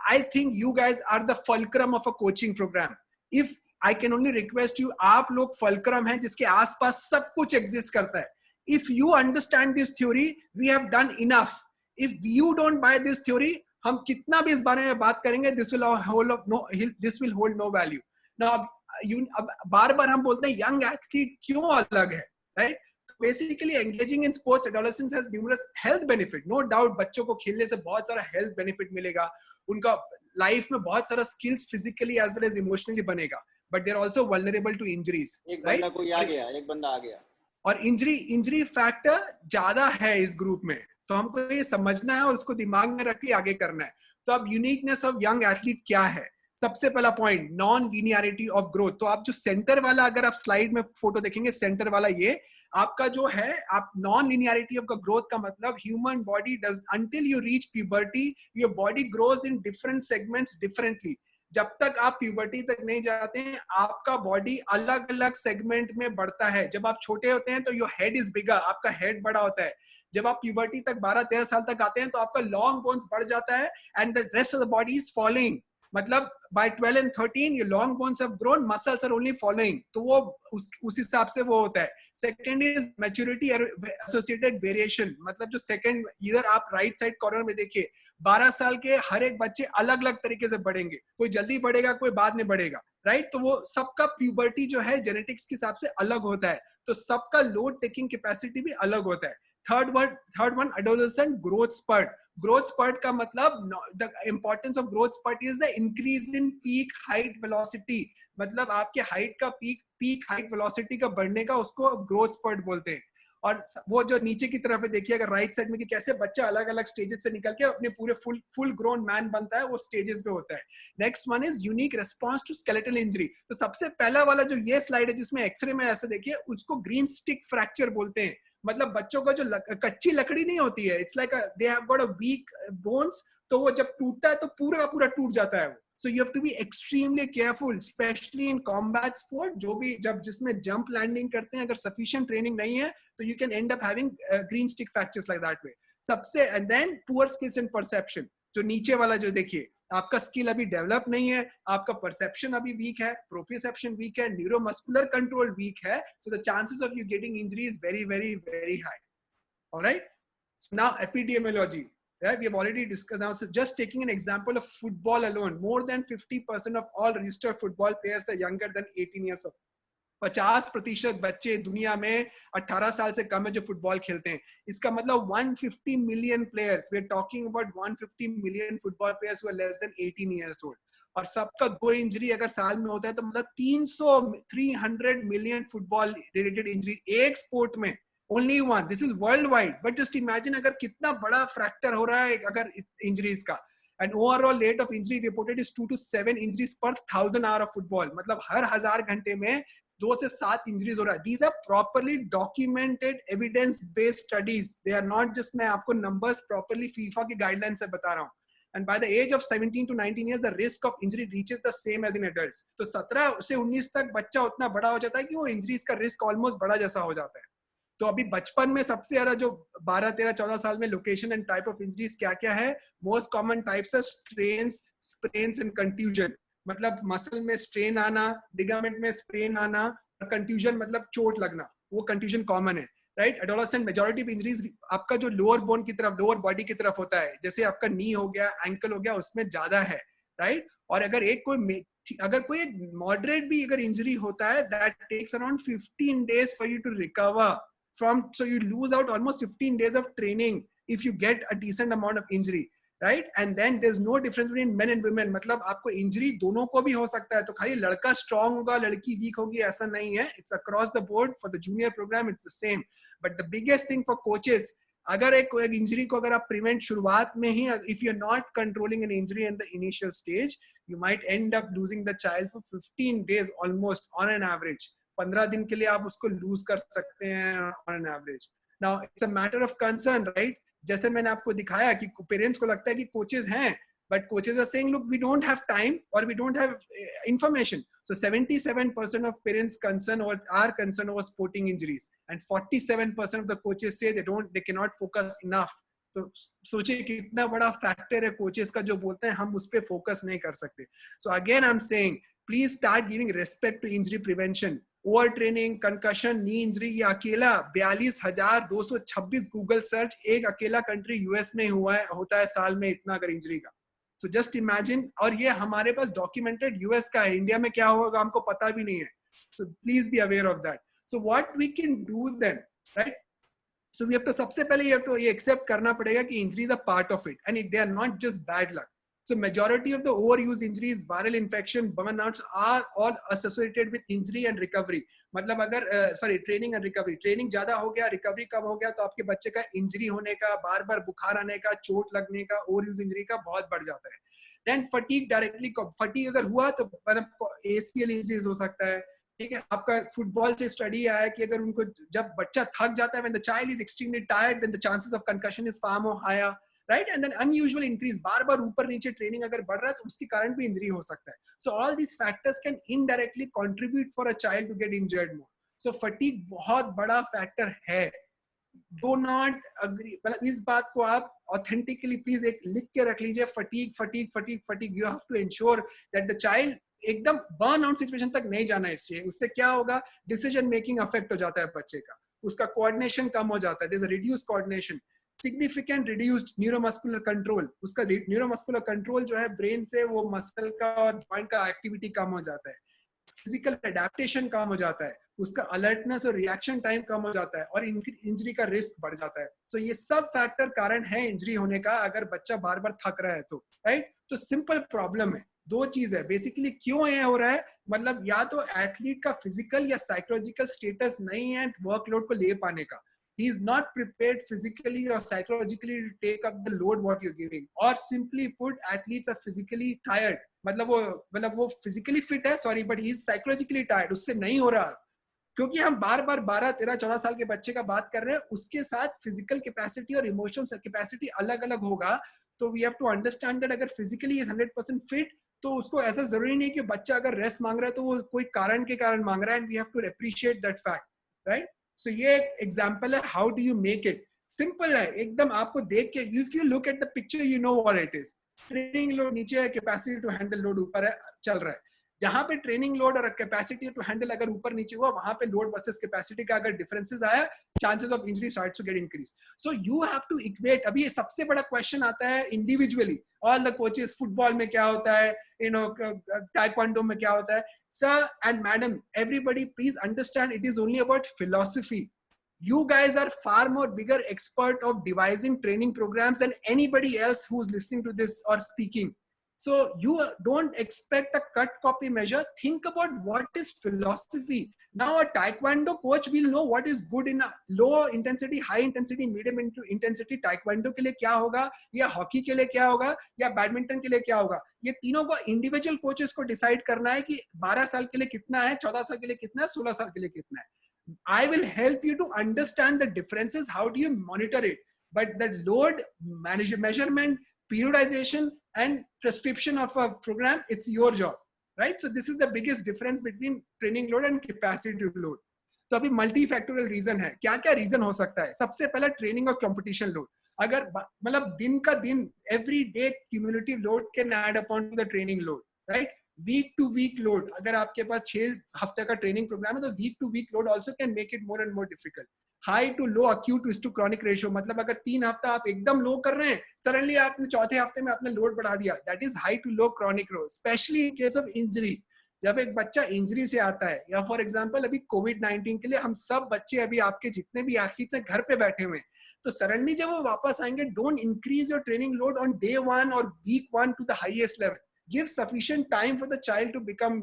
I think you guys are the fulcrum of a coaching program. If I can only request you, आप लोग fulcrum हैं जिसके आसपास सब कुछ exist करता है. If you understand this theory, we have done enough. If you don't buy this theory, हम कितना भी इस बारे में बात करेंगे, this will hold no value. Now, बार बार हम बोलते हैं young athlete क्यों अलग है, right? Basically engaging in sports adolescence has numerous health benefit, no doubt. बच्चों को खेलने से बहुत सारा हेल्थ बेनिफिट मिलेगा, उनका लाइफ में बहुत सारा skills physically as well as emotionally बनेगा, but they are also vulnerable to injuries. एक बंदा कोई आ गया, एक बंदा आ गया, और इंजरी फैक्टर ज्यादा है इस ग्रुप में, तो हमको ये समझना है और उसको दिमाग में रख के आगे करना है। तो अब यूनिकनेस ऑफ यंग एथलीट क्या है? सबसे पहला point, non linearity of growth. तो आप जो सेंटर वाला, अगर आप स्लाइड में फोटो देखेंगे, सेंटर वाला ये आपका जो है, आप नॉन लीनियरिटी ऑफ ग्रोथ का मतलब human body does until you reach puberty your body grows in different segments differently. जब तक आप प्यूबर्टी तक नहीं जाते हैं, आपका बॉडी अलग अलग सेगमेंट में बढ़ता है। जब आप छोटे होते हैं तो योर हेड इज बिगर, आपका हेड बड़ा होता है। जब आप प्यूबर्टी तक 12-13 साल तक आते हैं तो आपका लॉन्ग बोन्स बढ़ जाता है and the rest of the body is following. मतलब by 12 and 13 your long bones have grown, muscles are only following। तो वो उस हिसाब से वो होता है। Second is maturity associated variation, मतलब जो सेकेंड, इधर आप राइट साइड कॉर्नर में देखिए, 12 साल के हर एक बच्चे अलग अलग तरीके से बढ़ेंगे, कोई जल्दी बढ़ेगा, कोई बाद में बढ़ेगा, राइट। तो वो सबका प्यूबर्टी जो है जेनेटिक्स के हिसाब से अलग होता है, तो सबका लोड टेकिंग कैपेसिटी भी अलग होता है। Third one adolescent growth spurt. Growth spurt का मतलब, the importance of growth spurt is the increase in peak height velocity, मतलब आपके हाइट का पीक हाइट वेलोसिटी का बढ़ने का, उसको ग्रोथ स्पर्ट बोलते हैं। और वो जो नीचे की तरफ देखिए अगर राइट साइड में, कि कैसे बच्चा अलग अलग स्टेजेस से निकल के अपने पूरे फुल ग्रोन मैन बनता है, वो स्टेजेस पे होता है। Next one is unique response to skeletal injury. तो सबसे पहला वाला जो ये स्लाइड है जिसमें एक्सरे में ऐसे देखिए, उसको ग्रीन स्टिक फ्रैक्चर बोलते हैं। मतलब बच्चों का जो कच्ची लकड़ी नहीं होती है, it's like they have got a weak bones, तो वो जब टूटता है तो पूरा पूरा टूट जाता है वो। So you have to be extremely careful, especially in combat sport, जो भी जब जिसमें jump landing करते हैं, अगर sufficient training नहीं है तो you can end up having green stick fractures like that way। सबसे, and then poor skills and perception, जो नीचे वाला जो देखिए, आपका स्किल अभी डेवलप नहीं है, आपका परसेप्शन अभी वीक है, प्रोप्रियोसेप्शन वीक है, न्यूरोमस्कुलर कंट्रोल वीक है, so the chances of you getting injury is very very very high। All right, so now epidemiology, right? We have already discussed now, so just taking an example of football alone, more than 50% of all registered football players are younger than 18 years old। 50% बच्चे दुनिया में 18 साल से कम है जो football खेलते हैं। इसका मतलब 150 million players, we are talking about 150 million football players who are less than 18 years old. और सबका 2 इंजरी अगर साल में होता है तो मतलब 300 मिलियन फुटबॉल रिलेटेड इंजरी एक स्पोर्ट में, only one. This is world wide, but just imagine अगर कितना बड़ा फैक्टर हो रहा है अगर इंजरीज का। And overall rate of injury reported is 2 to 7 injuries per 1000 hour of football। मतलब हर 1000 घंटे में 2 से 7 इंजरीज हो रहा है। These are properly documented evidence based studies, they are not just मैं आपको numbers properly FIFA की guidelines से बता रहा हूँ। And by the age of 17 to 19 years the risk of injury reaches the same as in adults। तो 17 से 19 तक बच्चा उतना बड़ा हो जाता है कि वो इंजरीज का रिस्क ऑलमोस्ट बड़ा जैसा हो जाता है। तो अभी बचपन में सबसे ज्यादा जो 12, 13, 14 साल में location and type of injuries क्या क्या है? मोस्ट कॉमन टाइप्स है स्ट्रेन्स, स्प्रेन्स एंड कंट्यूजन। मतलब मसल में स्ट्रेन आना, लिगामेंट में स्ट्रेन आना, और कंट्यूजन मतलब चोट लगना, वो कंट्यूजन कॉमन है, right. Adolescent majority of injuries आपका जो लोअर बोन की तरफ, लोअर बॉडी की तरफ होता है, जैसे आपका नी हो गया, एंकल हो गया, उसमें ज्यादा है, राइट। और अगर कोई मॉडरेट भी अगर इंजरी होता है, that takes around 15 days for you to recover from, so you lose out almost 15 days of training if you get a decent amount of injury, right? And then there's no difference between men and women, मतलब आपको injury दोनों को भी हो सकता है। तो खाली लड़का स्ट्रांग होगा, लड़की वीक होगी, ऐसा नहीं है। It's across the board for the junior program, it's the same। But the biggest thing for coaches, अगर एक इंजरी को अगर आप प्रिवेंट शुरुआत में ही, if you're not controlling an injury in the initial stage, you might end up losing the child for 15 days almost on an average। 15 दिन के लिए आप उसको लूज कर सकते हैं on an average. Now it's a matter of concern, right. जैसे मैंने आपको दिखाया कि पेरेंट्स को लगता है कि कोचेस हैं, but coaches are saying look we don't have time और we don't have information. So 77% of parents concern और are concern over sporting injuries and 47% of the coaches say they can not focus enough. तो सोचिए कितना बड़ा factor है coaches का जो बोलते हैं हम उस पर फोकस नहीं कर सकते। So again I am saying please start giving respect to injury prevention. Over training, concussion, knee injury, ये अकेला 42,226 गूगल सर्च एक अकेला कंट्री यूएस में होता है साल में इतना अगर इंजरी का। सो जस्ट इमेजिन, और ये हमारे पास डॉक्यूमेंटेड यूएस का है, इंडिया में क्या होगा हमको पता भी नहीं है। So please be aware of that. So what we can do then, right? So we have to सबसे पहले ये accept करना पड़ेगा कि injuries are part of it and they are not just bad luck. So majority of the overuse injuries, viral infection, burnouts are all associated with injury and recovery. मतलब अगर training and recovery, training ज़्यादा हो गया, recovery कम हो गया, तो आपके बच्चे का injury होने का, बार-बार बुखार आने का, चोट लगने का, overuse injury का बहुत बढ़ जाता है. Then fatigue directly, fatigue अगर हुआ तो मतलब ACL injuries हो सकता है. ठीक है, आपका फुटबॉल से स्टडी आया है कि अगर उनको जब बच्चा थक जाता है, when the child is extremely tired, then the chances of concussion is far more higher, right? And then unusual increase, बार-बार ऊपर नीचे ट्रेनिंग अगर बढ़ रहा है तो उसके कारण भी इंजरी हो सकता है. So all these factors can indirectly contribute for a child to get injured more. So fatigue बहुत बड़ा फैक्टर है. Do not agree, मतलब इस बात को आप authentically please एक लिख के रख लीजिए. fatigue. You have to ensure that the child एकदम बर्न आउट सिचुएशन तक नहीं जाना है. इससे उससे क्या होगा, डिसीजन मेकिंग अफेक्ट हो जाता है बच्चे का, उसका कोऑर्डिनेशन कम हो जाता है. There is a reduced coordination, significant reduced neuromuscular control. उसका न्यूरोमस्कुलर कंट्रोल जो है ब्रेन से वो मसल का और जॉइंट का एक्टिविटी कम हो जाता है. फिजिकल एडेप्टेशन कम हो जाता है, उसका अलर्टनेस और रिएक्शन टाइम कम हो जाता है और इंजरी का रिस्क बढ़ जाता है. सो ये सब फैक्टर कारण है इंजरी होने का अगर बच्चा बार बार थक रहा है तो, राइट? तो सिंपल प्रॉब्लम है, दो चीज है बेसिकली. क्यों ये हो रहा है, मतलब या तो एथलीट का फिजिकल या साइकोलॉजिकल स्टेटस नहीं है वर्कलोड को ले पाने का. He is not prepared physically or psychologically to take up the load what you're giving. Or simply put, athletes are physically tired. मतलब वो physically fit है, sorry, but he is psychologically tired. उससे नहीं हो रहा, क्योंकि हम बार बार 12, 13, 14 साल के बच्चे का बात कर रहे हैं. उसके साथ फिजिकल कैपेसिटी और इमोशनल कैपेसिटी अलग अलग होगा. तो we have to understand that अगर फिजिकली इज 100% फिट तो उसको ऐसा जरूरी नहीं कि बच्चा अगर रेस्ट मांग रहा है तो वो कोई कारण के कारण मांग रहा है. And we have to appreciate that fact, right? So ये एक एग्जांपल है how do you make it. Simple है एकदम, आपको देख के if you look at the picture you know what it is. Training load नीचे है, कैपेसिटी टू हैंडल लोड ऊपर है, चल रहा है. जहां पे ट्रेनिंग लोड और कैपेसिटी टू हैंडल अगर ऊपर नीचे हुआ, वहां पे लोड वर्सेस कैपेसिटी का अगर डिफरेंसेस आया, chances of injury starts to get increase. So you have to equate. अभी ये सबसे बड़ा क्वेश्चन आता है individually, all the coaches, football में क्या होता है, यू नो ताइक्वांडो में क्या होता है. Sir and madam, everybody please understand it is only about philosophy. You guys are far more bigger expert of devising training programs than anybody else who's listening to this or speaking. So you don't expect a cut copy measure. Think about what is philosophy. Now a taekwondo coach will know what is good in a low intensity, high intensity, medium intensity. taekwondo के लिए क्या होगा, या hockey के लिए क्या होगा, या बैडमिंटन के लिए क्या होगा. ये तीनों को इंडिविजुअल कोचेस को डिसाइड करना है कि 12 साल के लिए कितना है, 14 साल के लिए कितना है, 16 साल के लिए कितना है. I will help you to understand the differences. How do you monitor it? But the load measurement, periodization, and prescription of a program, it's your job, right? So this is the biggest difference between training load and capacity load. तो अभी multifactorial reason है. क्या क्या reason हो सकता है? सबसे पहला training और competition load. अगर मतलब दिन का दिन, every day cumulative load can add upon to the training load, right? Week to week load, अगर आपके पास 6 हफ्ते का ट्रेनिंग प्रोग्राम है तो week to week load also can make it more and more difficult. High to low acute is to chronic ratio, मतलब अगर 3 हफ्ता आप एकदम लो कर रहे हैं, सडनली आपने चौथे हफ्ते में अपने लोड बढ़ा दिया, that is high to low chronic row. Specially in case of injury, जब एक बच्चा इंजरी से आता है, या फॉर एग्जांपल अभी कोविड-19 के लिए हम सब बच्चे अभी आपके जितने भी एथलीट्स हैं घर पे बैठे हुए हैं, तो सडनली जब वो वापस आएंगे, don't increase your training load on day 1 और week 1 to the highest level. Give sufficient time for the child to become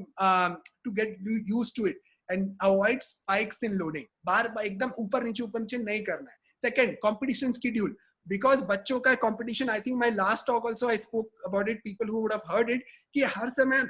to get used to it and avoid spikes in loading. बार एकदम ऊपर नीचे नहीं करना है. Second, competition schedule. Because बच्चों का competition, I think my last talk also I spoke about it. People who would have heard it, कि हर समय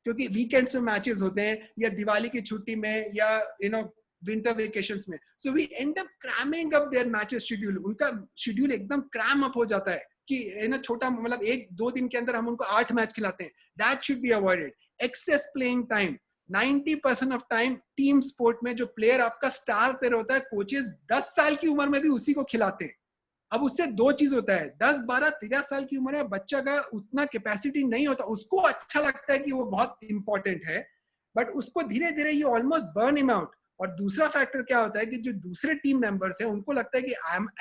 क्योंकि weekends में matches होते हैं, या दिवाली की छुट्टी में, या you know winter vacations में, so we end up cramming up their matches schedule. उनका schedule एकदम cram up हो जाता है कि ना छोटा, मतलब 1-2 दिन के अंदर हम उनको 8 मैच खिलाते हैं. That should be avoided. Excess playing time. 90% of time team sport में जो प्लेयर आपका स्टार प्लेयर होता है, कोचेस 10 साल की उम्र में भी उसी को खिलाते हैं. अब उससे 2 चीज होता है, 10, 12, 13 साल की उम्र में बच्चा का उतना कैपेसिटी नहीं होता, उसको अच्छा लगता है कि वो बहुत इंपॉर्टेंट है, बट उसको धीरे धीरे ये ऑलमोस्ट बर्न हिम आउट. और दूसरा फैक्टर क्या होता है कि जो दूसरे टीम मेंबर्स हैं उनको लगता है कि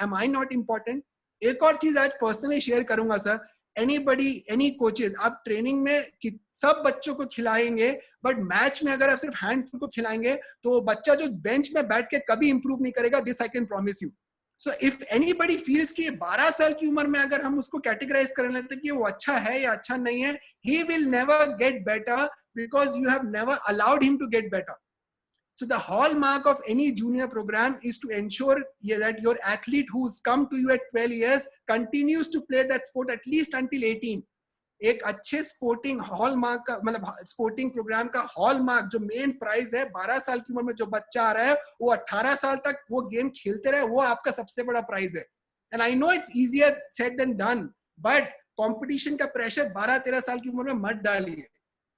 एम आई नॉट इम्पॉर्टेंट. एक और चीज आज पर्सनली शेयर करूंगा सर, anybody, any coaches, आप ट्रेनिंग में सब बच्चों को खिलाएंगे, बट मैच में अगर आप सिर्फ हैंडफुल को खिलाएंगे तो बच्चा जो बेंच में बैठ के कभी इंप्रूव नहीं करेगा. This I can promise you. So if anybody feels कि 12 साल की उम्र में अगर हम उसको कैटेगराइज कर लेते हैं कि वो अच्छा है या अच्छा नहीं है, he will never get better because you have never allowed him to get better. So the hallmark of any junior program is to ensure that your athlete who's come to you at 12 years continues to play that sport at least until 18. एक अच्छे sporting hallmark का मतलब sporting programme का hallmark जो main prize है, 12 साल की उम्र में जो बच्चा आ रहा है वो 18 साल तक वो गेम खेलते रहे, वो आपका सबसे बड़ा प्राइज है. And I know it's easier said than done, but competition का प्रेशर 12-13 साल की उम्र में मत डालिए.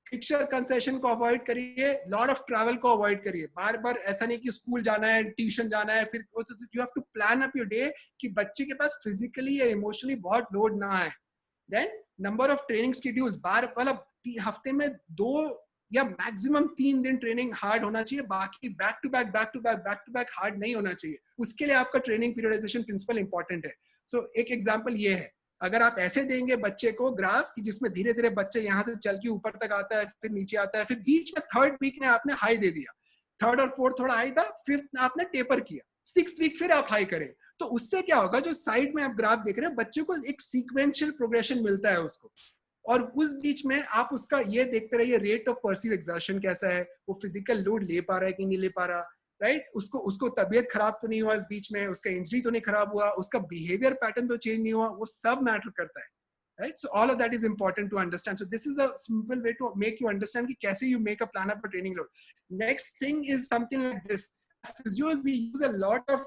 फिक्चर कंसेशन को अवॉइड करिए, लॉट ऑफ ट्रैवल को अवॉइड करिए. बार बार ऐसा नहीं कि स्कूल जाना है, ट्यूशन जाना है, फिर you have to plan up your day कि बच्चे के पास फिजिकली या इमोशनली बहुत लोड ना आए. Then number of training schedules, बार मतलब हफ्ते में 2 या मैक्सिमम 3 दिन ट्रेनिंग हार्ड होना चाहिए, बाकी बैक टू बैक हार्ड नहीं होना चाहिए. उसके लिए आपका ट्रेनिंग पीरियडाइजेशन प्रिंसिपल इंपॉर्टेंट है. सो एक एग्जांपल ये है, अगर आप ऐसे देंगे बच्चे को ग्राफ कि जिसमें धीरे धीरे बच्चे यहाँ से चल के ऊपर तक आता है, फिर नीचे आता है, फिर बीच में 3rd वीक में आपने हाई दे दिया, 3rd और 4th थोड़ा हाई था, 5th आपने टेपर किया, 6th वीक फिर आप हाई करें, तो उससे क्या होगा, जो साइड में आप ग्राफ देख रहे हैं बच्चे को एक सीक्वेंशियल प्रोग्रेशन मिलता है उसको. और उस बीच में आप उसका ये देखते रहिए रेट ऑफ परसीव एक्सर्शन कैसा है, वो फिजिकल लोड ले पा रहा है कि नहीं ले पा रहा, राइट. उसको तबीयत खराब तो नहीं हुआ इस बीच में, उसका इंजरी तो नहीं खराब हुआ, उसका बिहेवियर पैटर्न तो चेंज नहीं हुआ, वो सब मैटर करता है, right. So all of that is important to understand. So this is a simple way to make you understand कि कैसे you make a plan for training load. Next thing is something like this. Physios we use a lot of,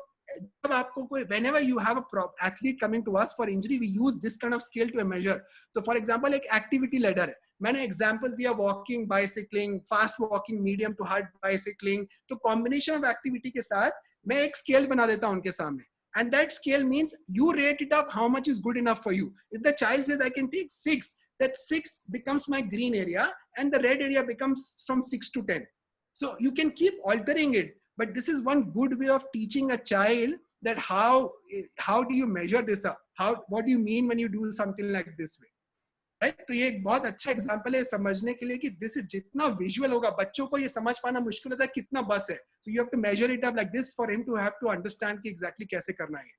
जब आपको कोई whenever you have a athlete coming to us for injury, we use this kind of scale to measure. So for example एक activity ladder है, मैंने example दिया walking, bicycling, fast walking, medium to hard bicycling, तो combination of activity के साथ मैं एक scale बना देता हूं उनके सामने. And that scale means you rate it up how much is good enough for you. If the child says I can take 6, that 6 becomes my green area and the red area becomes from 6 to 10. So you can keep altering it, but this is one good way of teaching a child that how do you measure this up? What do you mean when you do something like this way? Right? तो ये एक बहुत अच्छा example है समझने के लिए कि दिस जितना विजुअल होगा बच्चों को ये समझ पाना मुश्किल होता है कितना बस है. So you have to measure it up like this for him to have to understand कि एग्जैक्टली कैसे करना है.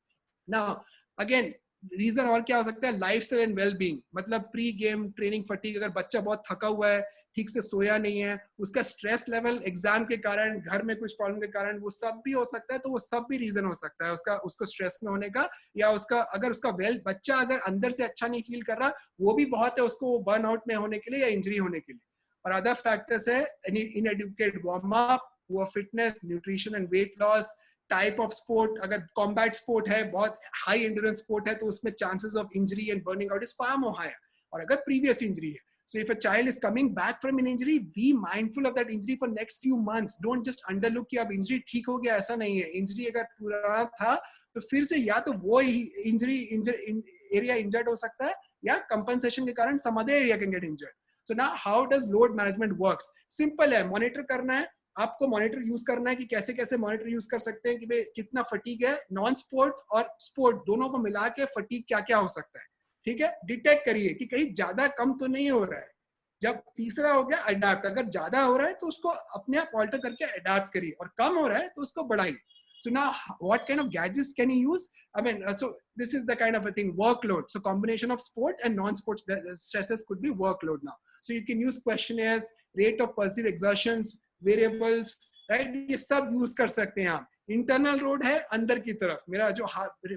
नाउ अगेन रीजन और क्या हो सकता है, लाइफस्टाइल एंड वेलबींग. मतलब प्री गेम ट्रेनिंग फटीग, अगर बच्चा बहुत थका हुआ है, ठीक से सोया नहीं है, उसका स्ट्रेस लेवल एग्जाम के कारण, घर में कुछ प्रॉब्लम के कारण, वो सब भी हो सकता है. तो वो सब भी रीजन हो सकता है उसको स्ट्रेस में होने का, या उसका अगर उसका बच्चा अगर अंदर से अच्छा नहीं फील कर रहा, वो भी बहुत है उसको बर्न आउट में होने के लिए या इंजरी होने के लिए. और अदर फैक्टर्स है inadequate warm up, poor fitness, nutrition and weight loss, type of sport. अगर कॉम्बैट स्पोर्ट है, बहुत हाई एंड्योरेंस स्पोर्ट है, तो उसमें chances of injury and burning out is far more higher. और अगर प्रीवियस इंजरी है, so if a child is coming back from an injury, be mindful of that injury for next few months. Don't just underlook कि अब injury ठीक हो गया, ऐसा नहीं है. इंजरी अगर पुराना था तो फिर से या तो वो इंजरी एरिया इंजर्ड हो सकता है, या कंपनसेशन के कारण some other area can get injured. So now how does load management works? Simple है, मॉनिटर करना है आपको. मॉनिटर यूज करना है कि कैसे कैसे मॉनिटर यूज कर सकते हैं कि भाई कितना फटीग है. नॉन स्पोर्ट और स्पोर्ट दोनों को मिला के फटीग क्या क्या हो सकता है, ठीक है. डिटेक्ट करिए कि कहीं ज्यादा कम तो नहीं हो रहा है. जब तीसरा हो गया अडैप्ट, अगर ज्यादा हो रहा है तो उसको अपने आप ऑल्टर करके अडैप्ट करिए, और कम हो रहा है तो उसको बढ़ाइए. So now what kind of gadgets can you use? I mean, so this is the kind of a thing, workload. So combination of sport and non-sport stresses could be workload now. So you can use questionnaires, rate of perceived exertions, variables, right? ये सब use कर सकते हैं आप. Internal road है अंदर की तरफ, मेरा जो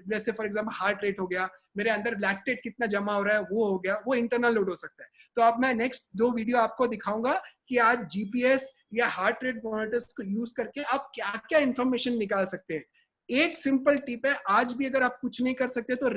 जैसे फॉर एग्जांपल हार्ट रेट हो गया, मेरे अंदर लैक्टेट कितना जमा हो रहा है वो हो गया, वो इंटरनल लोड हो सकता है. तो अब मैं नेक्स्ट 2 वीडियो आपको दिखाऊंगा कि आज जीपीएस या हार्ट रेट मॉनिटर्स को यूज करके आप क्या क्या इंफॉर्मेशन निकाल सकते हैं. एक सिंपल टिप है, आज भी अगर आप कुछ नहीं कर सकते तो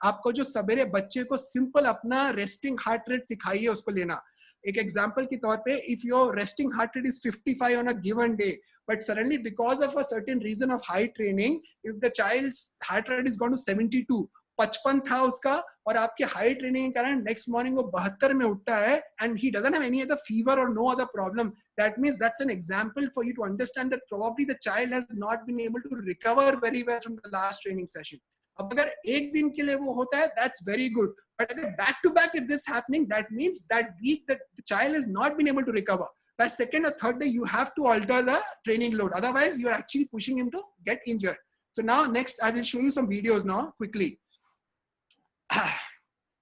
आपको जो सवेरे बच्चे को सिंपल अपना रेस्टिंग हार्ट रेट सिखाइए उसको लेना. एक एग्जांपल के तौर पे, if your resting heart rate is 55 on a given day, but suddenly because of a certain reason of high training, if the child's heart rate is gone to 72, 55 था उसका, और आपके हाई ट्रेनिंग के कारण next morning वो 72 में उठता है, and he doesn't have any other fever और no other problem, that means that's an example for you to understand that probably the child has not been able to recover very well from the last training session. अब अगर एक दिन के लिए वो होता है, that's very good. But अगर back to back if this happening, that means that week that the child has not been able to recover. By second or third day, you have to alter the training load. Otherwise, you are actually pushing him to get injured. So now next, I will show you some videos now quickly.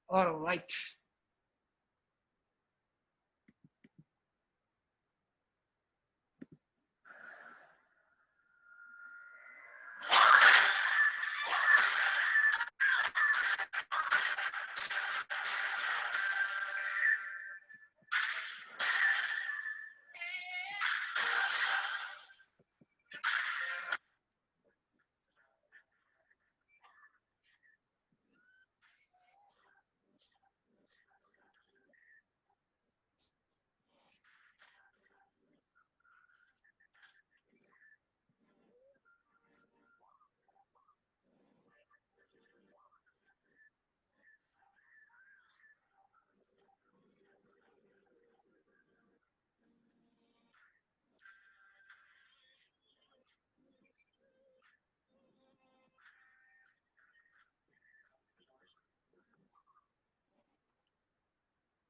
All right.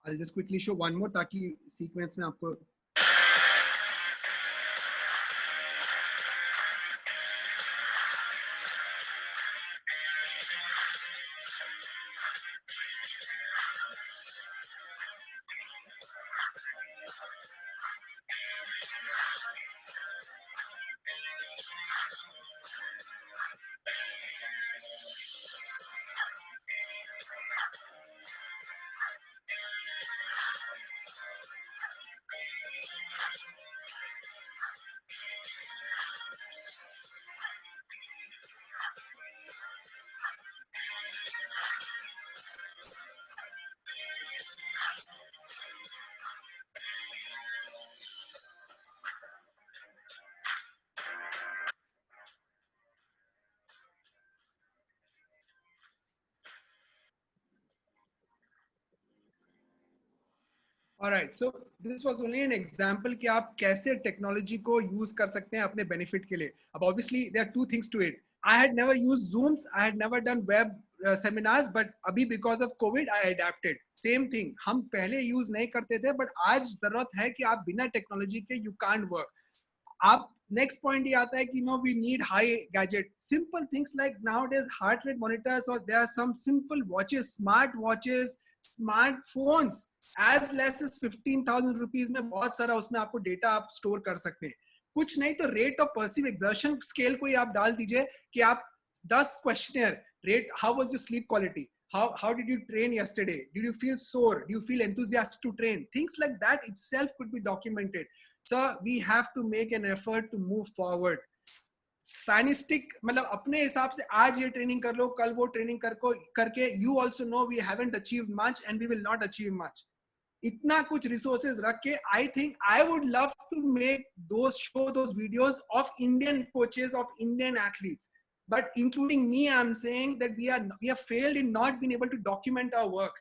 I'll just quickly show one more ताकि sequence में आपको Alright, so this was only an example कि आप कैसे technology को use कर सकते हैं अपने benefit के लिए. अब obviously there are two things to it. I had never used Zooms, I had never done web seminars, but अभी because of COVID I adapted. Same thing, हम पहले use नहीं करते थे, but आज जरूरत है कि आप बिना technology के you can't work. आप next point ये आता है कि we need high gadget. Simple things like nowadays heart rate monitors, or there are some simple watches, smart watches, smartphones as less as 15,000 rupees में बहुत सारा उसमें आपको डेटा आप स्टोर कर सकते हैं. कुछ नहीं तो rate of perceive exertion scale को ही आप डाल दीजिए कि आप 10 questionnaire rate, how was your sleep quality, how did you train yesterday, did you feel sore, do you feel enthusiastic to train, things like that itself could be documented. So we have to make an effort to move forward. फैनिस्टिक मतलब अपने हिसाब से आज ये training कर लो, कल वो training करके you also know we haven't achieved much and we will not achieve much. इतना कुछ रिसोर्सेज रख के I think I would love to make those show those videos of Indian coaches, of Indian athletes, but including me, I'm saying that we have failed in not being able to document our work.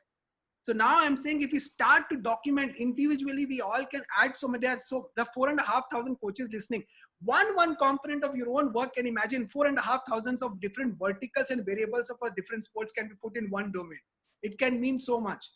So now I'm saying if we start to document individually, we all can add so much. There are 4,500 coaches listening. One component of your own work, can imagine 4,500 of different verticals and variables of our different sports can be put in one domain. It can mean so much.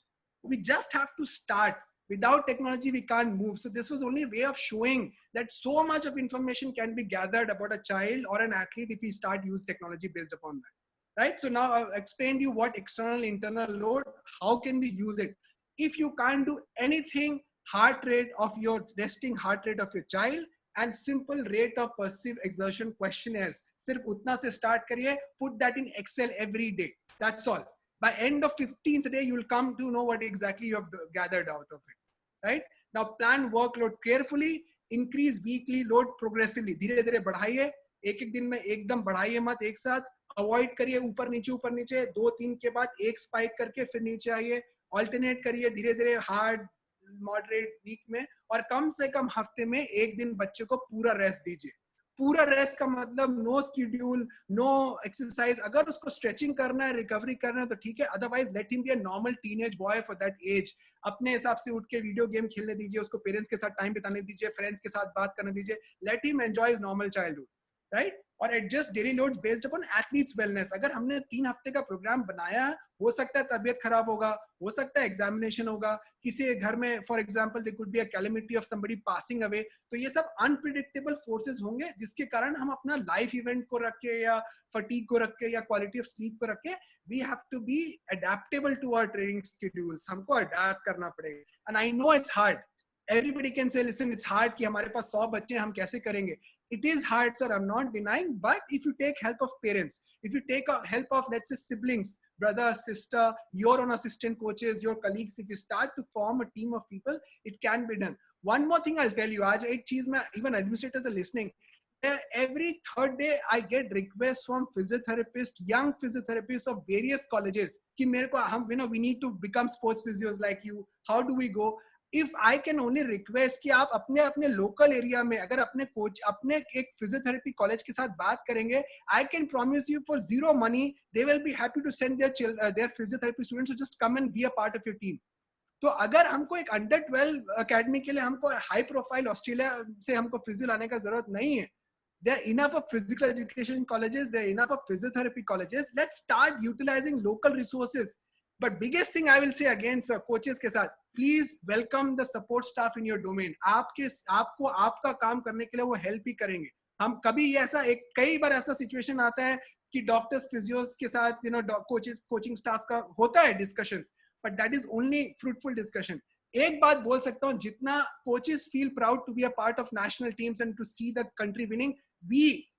We just have to start. Without technology, we can't move. So this was only a way of showing that so much of information can be gathered about a child or an athlete if we start use technology based upon that. Right? So now I've explained you what external, internal load, how can we use it? If you can't do anything, heart rate of your resting heart rate of your child and simple rate of perceived exertion questionnaires. Sirf utna se start kariye, put that in Excel every day. That's all. By end of 15th day, you will come to know what exactly you have gathered out of it. Right? Now plan workload carefully, increase weekly load progressively. धीरे धीरे बढ़ाइए, एक दिन में एकदम बढ़ाइए मत एक साथ. अवॉइड करिए ऊपर नीचे 2-3 के बाद एक स्पाइक करके फिर नीचे आइए. ऑल्टरनेट करिए धीरे धीरे हार्ड मॉडरेट वीक में, और कम से कम हफ्ते में एक दिन बच्चे को पूरा रेस्ट दीजिए. पूरा रेस्ट का मतलब नो शेड्यूल, नो एक्सरसाइज. अगर उसको स्ट्रेचिंग करना है, रिकवरी करना है तो ठीक है, otherwise let him be a normal teenage boy for that age. अपने हिसाब से उठ के वीडियो गेम खेलने दीजिए उसको, पेरेंट्स के साथ टाइम बिताने दीजिए, फ्रेंड्स के साथ बात करने दीजिए. Let him enjoy his normal childhood. right? और adjust daily loads based upon athletes wellness. अगर हमने 3 हफ्ते का प्रोग्राम बनाया, हो सकता है तबीयत खराब होगा, हो सकता है एग्जामिनेशन होगा, किसी के घर में for example there could be a calamity of somebody passing away, तो ये सब अनप्रिडिक्टेबल फोर्सेस होंगे जिसके कारण हम अपना लाइफ इवेंट को रख के या फटीग को रख के या क्वालिटी ऑफ स्लीप को रख के we have to be adaptable to our training schedules. हमको अडैप्ट करना पड़ेगा. And I know it's hard. Everybody can say, listen, it's hard कि हमारे पास 100 बच्चे हम कैसे करेंगे. It is hard, sir. I'm not denying. But if you take help of parents, if you take help of, let's say, siblings, brother, sister, your own assistant coaches, your colleagues, if you start to form a team of people, it can be done. One more thing I'll tell you. आज एक चीज में even administrators are listening. Every third day I get requests from physiotherapists, young physiotherapists of various colleges कि मेरे को हम we need to become sports physios like you. How do we go? If I can only request कि आप अपने अपने local area में अगर अपने coach अपने एक physiotherapy college के साथ बात करेंगे, I can promise you for zero money they will be happy to send their physiotherapy students to just come and be a part of your team. तो अगर हमको एक अंडर 12 अकेडमी के लिए हमको हाई प्रोफाइल ऑस्ट्रेलिया से हमको physio लाने का जरूरत नहीं है. There are enough of physical education colleges, there are enough of physiotherapy colleges. Let's start utilizing local resources. But biggest thing I will say again, sir, coaches के साथ, please welcome the support staff in your domain. आपको आपका काम करने के लिए वो help ही करेंगे. हम कभी ऐसा कई बार ऐसा situation आता है कि डॉक्टर्स फिजियोस के साथ कोचेस कोचिंग स्टाफ का होता है discussions, but that is only fruitful discussion. एक बात बोल सकता हूँ, जितना coaches feel proud to be a part of national teams and to see the country winning,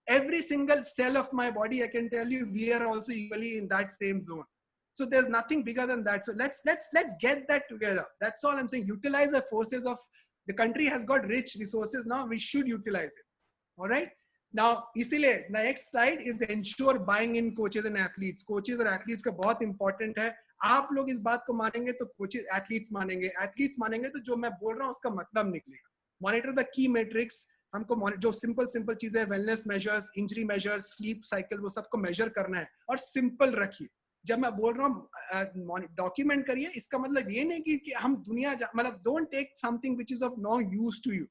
every single cell of my body, I can tell you, we are also equally in that same zone. So there's nothing bigger than that. So let's get that together. That's all I'm saying. Utilize the forces of the country has got rich resources now. We should utilize it. All right. Now, इसीलिए the next slide is the ensure buying in coaches and athletes. Coaches और athletes का बहुत important है. आप लोग इस बात को मानेंगे तो coaches athletes मानेंगे. Athletes मानेंगे तो जो मैं बोल रहा हूँ उसका मतलब निकलेगा. Monitor the key metrics. हमको जो सिंपल चीजें, wellness measures, injury measures, sleep cycle, वो सबको मेजर करना है और सिंपल रखिए. जब मैं बोल रहा हूँ डॉक्यूमेंट करिए, इसका मतलब ये नहीं कि हम दुनिया मतलब don't take something which is of no use to you.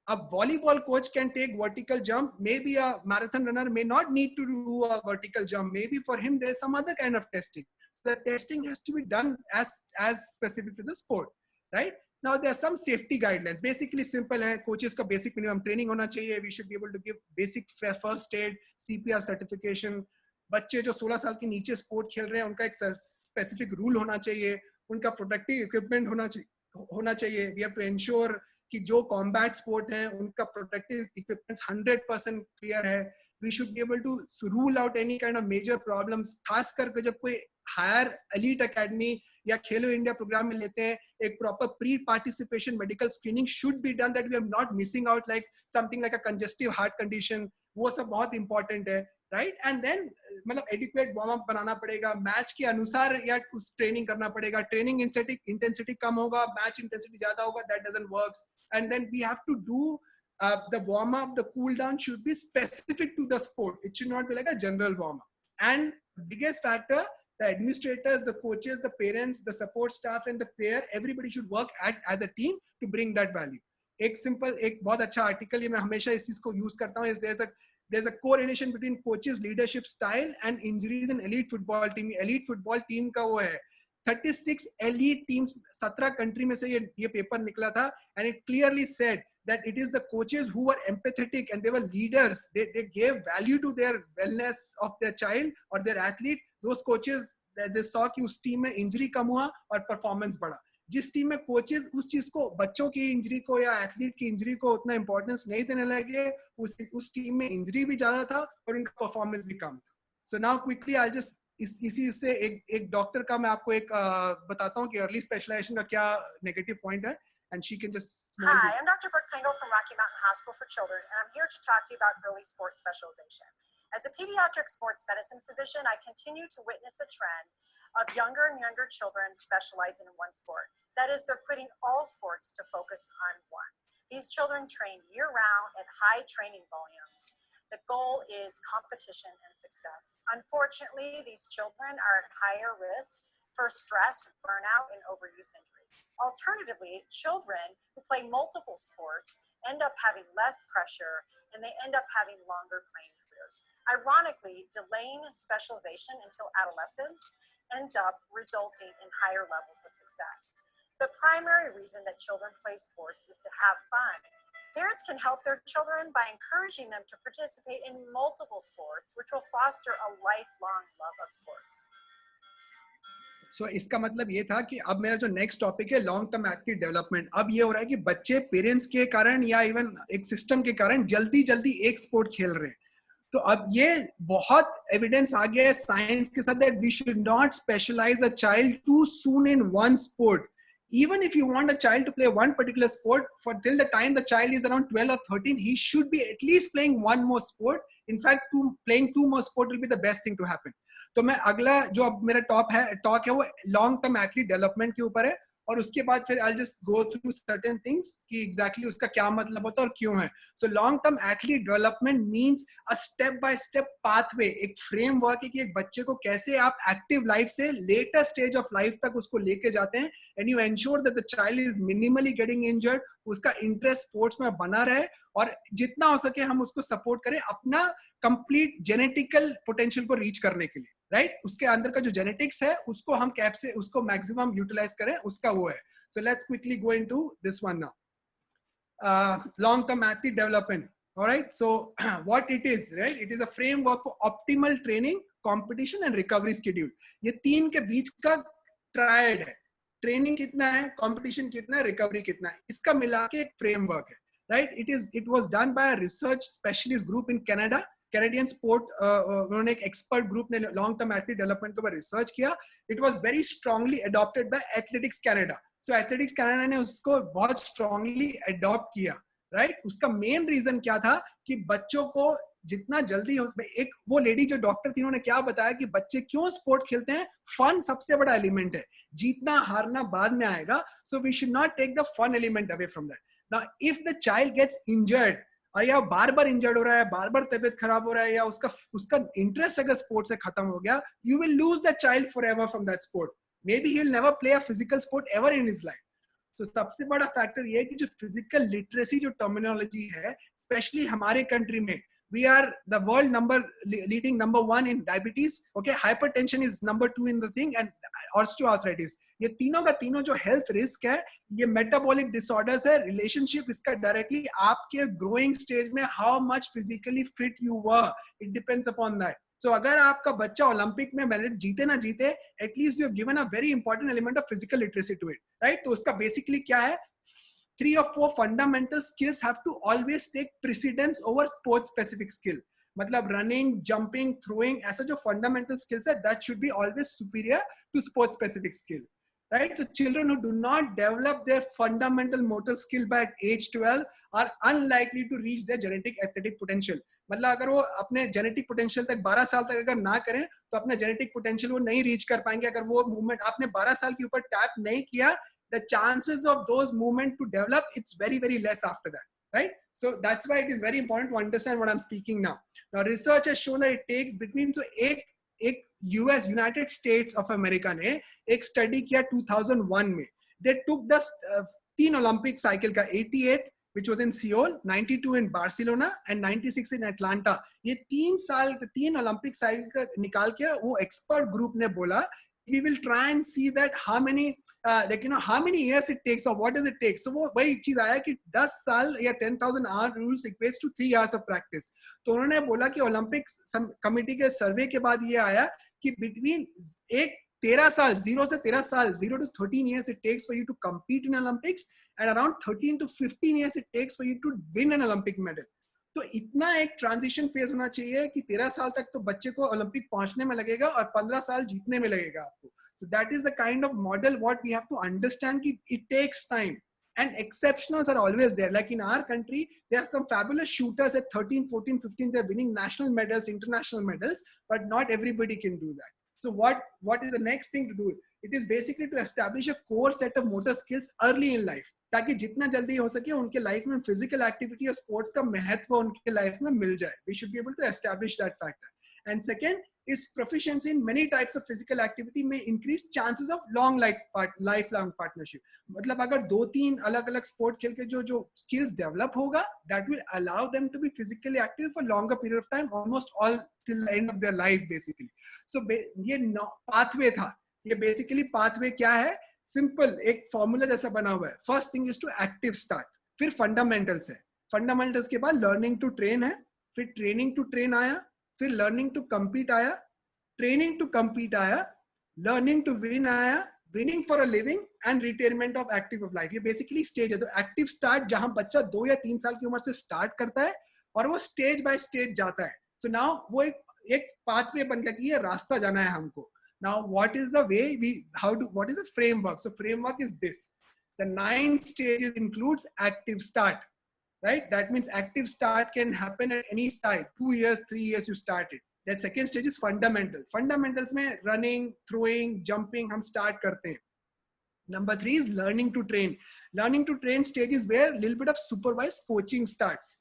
A volleyball coach can take vertical jump. Maybe a marathon runner may not need to do a vertical jump. Maybe for him there's some other kind of testing. So the testing has to be done as specific to the sport, right? Now there are some safety guidelines. Basically simple hai. Coaches ka basic minimum training hona chahiye. We should be able to give basic first aid, CPR certification. बच्चे जो 16 साल के नीचे sport खेल रहे हैं उनका एक स्पेसिफिक रूल होना चाहिए. उनका प्रोटेक्टिव इक्विपमेंट होना चाहिए. We have to ensure कि जो कॉम्बैट स्पोर्ट है उनका प्रोटेक्टिव इक्विपमेंट्स 100% क्लियर है. We should be able to rule out any kind of major problems. खास करके जब कोई हायर एलीट एकेडमी या खेलो इंडिया प्रोग्राम में लेते हैं, एक proper pre participation medical screening should be done that we are not missing out like something like a congestive heart condition. वो सब बहुत इंपॉर्टेंट है, राइट? एंड देन मतलब एडिक्वेट वार्म अप बनाना पड़ेगा, मैच के अनुसार या उस ट्रेनिंग करना पड़ेगा. ट्रेनिंग इंटेंसिटी कम होगा, मैच इंटेंसिटी ज्यादा होगा, that doesn't works. And then we have to do the warm up, the cool down should be specific to the sport. It should not be like a general warm up. And the biggest factor, the administrators, the coaches, the parents, the support staff and the player, everybody should work as a team to bring that value. एक बहुत अच्छा article, ये मैं हमेशा इस चीज को use करता हूँ, there's a correlation between coaches leadership style and injuries in elite football team. elite football team का वो है 36 elite teams, 17 कंट्री में से ये पेपर निकला था. and it clearly said that it is the coaches who were empathetic and they were leaders. They gave value to their wellness of their child or their athlete. Those coaches, they saw कि उस team में injury कम हुआ और performance बढ़ा. जिस team में coaches उस चीज को, बच्चों की इंजरी को या एथलीट की इंजरी को उतना इंपॉर्टेंस नहीं देने लगे, उस टीम में इंजरी भी ज्यादा था और उनका परफॉर्मेंस भी कम था. So now quickly I just इसी से एक डॉक्टर का मैं आपको एक बताता हूँ कि अर्ली स्पेशलाइजेशन का क्या नेगेटिव पॉइंट है. And she can just... Hi, I'm Dr. Brooke Pringle from Rocky Mountain Hospital for Children, and I'm here to talk to you about early sports specialization. As a pediatric sports medicine physician, I continue to witness a trend of younger and younger children specializing in one sport. That is, they're quitting all sports to focus on one. These children train year-round at high training volumes. The goal is competition and success. Unfortunately, these children are at higher risk for stress, burnout, and overuse injury. Alternatively, children who play multiple sports end up having less pressure and they end up having longer playing careers. Ironically, delaying specialization until adolescence ends up resulting in higher levels of success. The primary reason that children play sports is to have fun. Parents can help their children by encouraging them to participate in multiple sports, which will foster a lifelong love of sports. So इसका मतलब ये था कि अब मेरा जो next topic है long term athlete development. अब ये हो रहा है कि बच्चे पेरेंट्स के कारण या इवन एक सिस्टम के कारण जल्दी जल्दी एक स्पोर्ट खेल रहे हैं. तो अब ये बहुत एविडेंस आ गया है साइंस के साथ that we should not specialize a child too soon in one sport. Even if you want a child to play one particular sport, for till the time the child is around 12 or 13, he should be at least playing one more sport. In fact, playing two more sport will be the best thing to happen. तो मैं अगला जो अब मेरा talk है वो long term athlete development के ऊपर है, और उसके बाद फिर I just go through certain things कि एग्जैक्टली उसका क्या मतलब होता है और क्यों है. So long term athlete development means a step by step pathway, एक फ्रेमवर्क है कि एक बच्चे को कैसे आप एक्टिव लाइफ से लेटर स्टेज ऑफ लाइफ तक उसको लेके जाते हैं, and you ensure that the child is minimally getting injured, उसका इंटरेस्ट स्पोर्ट्स में बना रहे, और जितना हो सके हम उसको सपोर्ट करें अपना कंप्लीट जेनेटिकल पोटेंशियल को रीच करने के लिए. राइट, उसके अंदर का जो जेनेटिक्स है उसको हम कैप से उसको मैक्सिमम यूटिलाइज करें, उसका वो है. So let's quickly go into this one now. Long term athlete development. Alright, so what it is, right, it is a framework for optimal training, competition and recovery schedule. ये तीन के बीच का triad है. Training कितना है, competition कितना है, recovery कितना है, इसका मिला के एक फ्रेमवर्क है. Right, it was done by a research specialist group in Canada. Canadian sport उन्होंने एक एक्सपर्ट ग्रुप ने लॉन्ग टर्म एथलीट डेवलपमेंट के ऊपर रिसर्च किया. It was very strongly adopted by athletics Canada. So athletics Canada ने उसको बहुत strongly adopt किया. राइट, उसका मेन रीजन क्या था कि बच्चों को जितना जल्दी हो, एक वो लेडी जो डॉक्टर थी उन्होंने क्या बताया कि बच्चे क्यों स्पोर्ट खेलते हैं, फन सबसे बड़ा एलिमेंट है, जीतना हारना बाद में आएगा. So we should not take the fun element away from that. Now if the child gets injured, और या बार बार इंजर्ड हो रहा है, बार बार तबीयत खराब हो रहा है, या उसका इंटरेस्ट अगर स्पोर्ट से खत्म हो गया, you will lose that child forever from that sport. May be he will never play a physical sport ever in his life. तो सबसे बड़ा फैक्टर ये है कि जो फिजिकल लिटरेसी जो टर्मिनोलॉजी है, स्पेशली हमारे कंट्री में, we are the world leading number 1 in diabetes. Okay, hypertension is number 2 in the thing, and osteoarthritis. ये तीनों का तीनों जो हेल्थ रिस्क है, ये मेटाबॉलिक डिसऑर्डर्स है. रिलेशनशिप इसका डायरेक्टली आपके ग्रोइंग स्टेज में how much physically fit you were, it depends upon that. So अगर आपका बच्चा ओलंपिक में मेडल जीते ना जीते, at least you have given a very important element of physical literacy to it. Right, तो उसका बेसिकली क्या है, 3 or 4 fundamental skills have to always take precedence over sport specific skill. मतलब running, jumping, throwing, ऐसा जो fundamental skills है, that should be always superior to sport specific skill. Right? So children who do not develop their fundamental motor skill by age 12 are unlikely to reach their genetic athletic potential. मतलब अगर वो अपने genetic potential तक 12 साल तक अगर ना करें, तो अपने genetic potential वो नहीं reach कर पाएंगे. अगर वो movement आपने 12 साल के ऊपर tap नहीं किया, the chances of those movement to develop, it's very, very less after that, right? So that's why it is very important to understand what I'm speaking now. Now, research has shown that it takes between, so एक US, United States of America ने एक study किया 2001 में. They took the 3 Olympic cycle का 88, which was in Seoul, 92 in Barcelona, and 96 in Atlanta. ये 3 Olympic cycle का निकाल के वो expert group ने बोला, we will try and see that how many how many years it takes or what does it take. So वो वही चीज आया कि 10 साल या 10,000 hour rules equates to 3 years of practice. तो उन्होंने बोला कि ओलंपिक्स कमेटी के सर्वे के बाद ये आया कि between 13 साल 0 से 13 साल 0 to 13 years it takes for you to compete in Olympics, and around 13 to 15 years it takes for you to win an Olympic medal. तो इतना एक ट्रांजिशन फेज होना चाहिए कि 13 साल तक तो बच्चे को ओलंपिक पहुंचने में लगेगा और 15 साल जीतने में लगेगा आपको. So that is the kind of model what we have to understand कि it takes time, and exceptionals are always there. Like in our country, there are some fabulous shooters at 13, 14, 15, they're winning national medals, international medals, but not everybody can do that. So what is the next thing to do? It is basically to establish a core set of motor skills early in life, ताकि जितना जल्दी हो सके उनके life में physical activity और sports का महत्व उनके लाइफ में मिल जाए. We should be able to establish that factor. And second, is proficiency in many types of physical activity may increase chances of lifelong partnership. मतलब अगर 2-3 अलग-अलग स्पोर्ट खेल के जो skills develop होगा, that will allow them to be physically active for longer period of time, almost all till the end of their life basically. So ये pathway था. ये basically pathway क्या है? Simple एक formula जैसा बना हुआ है. First thing is to active start. फिर fundamentals है. Fundamentals के बाद learning to train है. फिर training to train आया. फिर लर्निंग टू कम्पीट आया, ट्रेनिंग टू कम्पीट आया, लर्निंग टू विन आया, winning for a living and retirement of active of life. ये बेसिकली स्टेज है. तो एक्टिव स्टार्ट जहां बच्चा 2 या 3 साल की उम्र से स्टार्ट करता है और वो स्टेज बाय स्टेज जाता है. सो नाउ वो एक पाथवे बन गया कि ये रास्ता जाना है हमको. Now what is the way we what is the framework? So framework is this. The 9 stages includes active start. Right? That means active start can happen at any stage. 2 years, 3 years you started. That second stage is fundamental. Fundamentals में running, throwing, jumping हम start करते हैं. Number 3 is learning to train. Learning to train stage is where little bit of supervised coaching starts.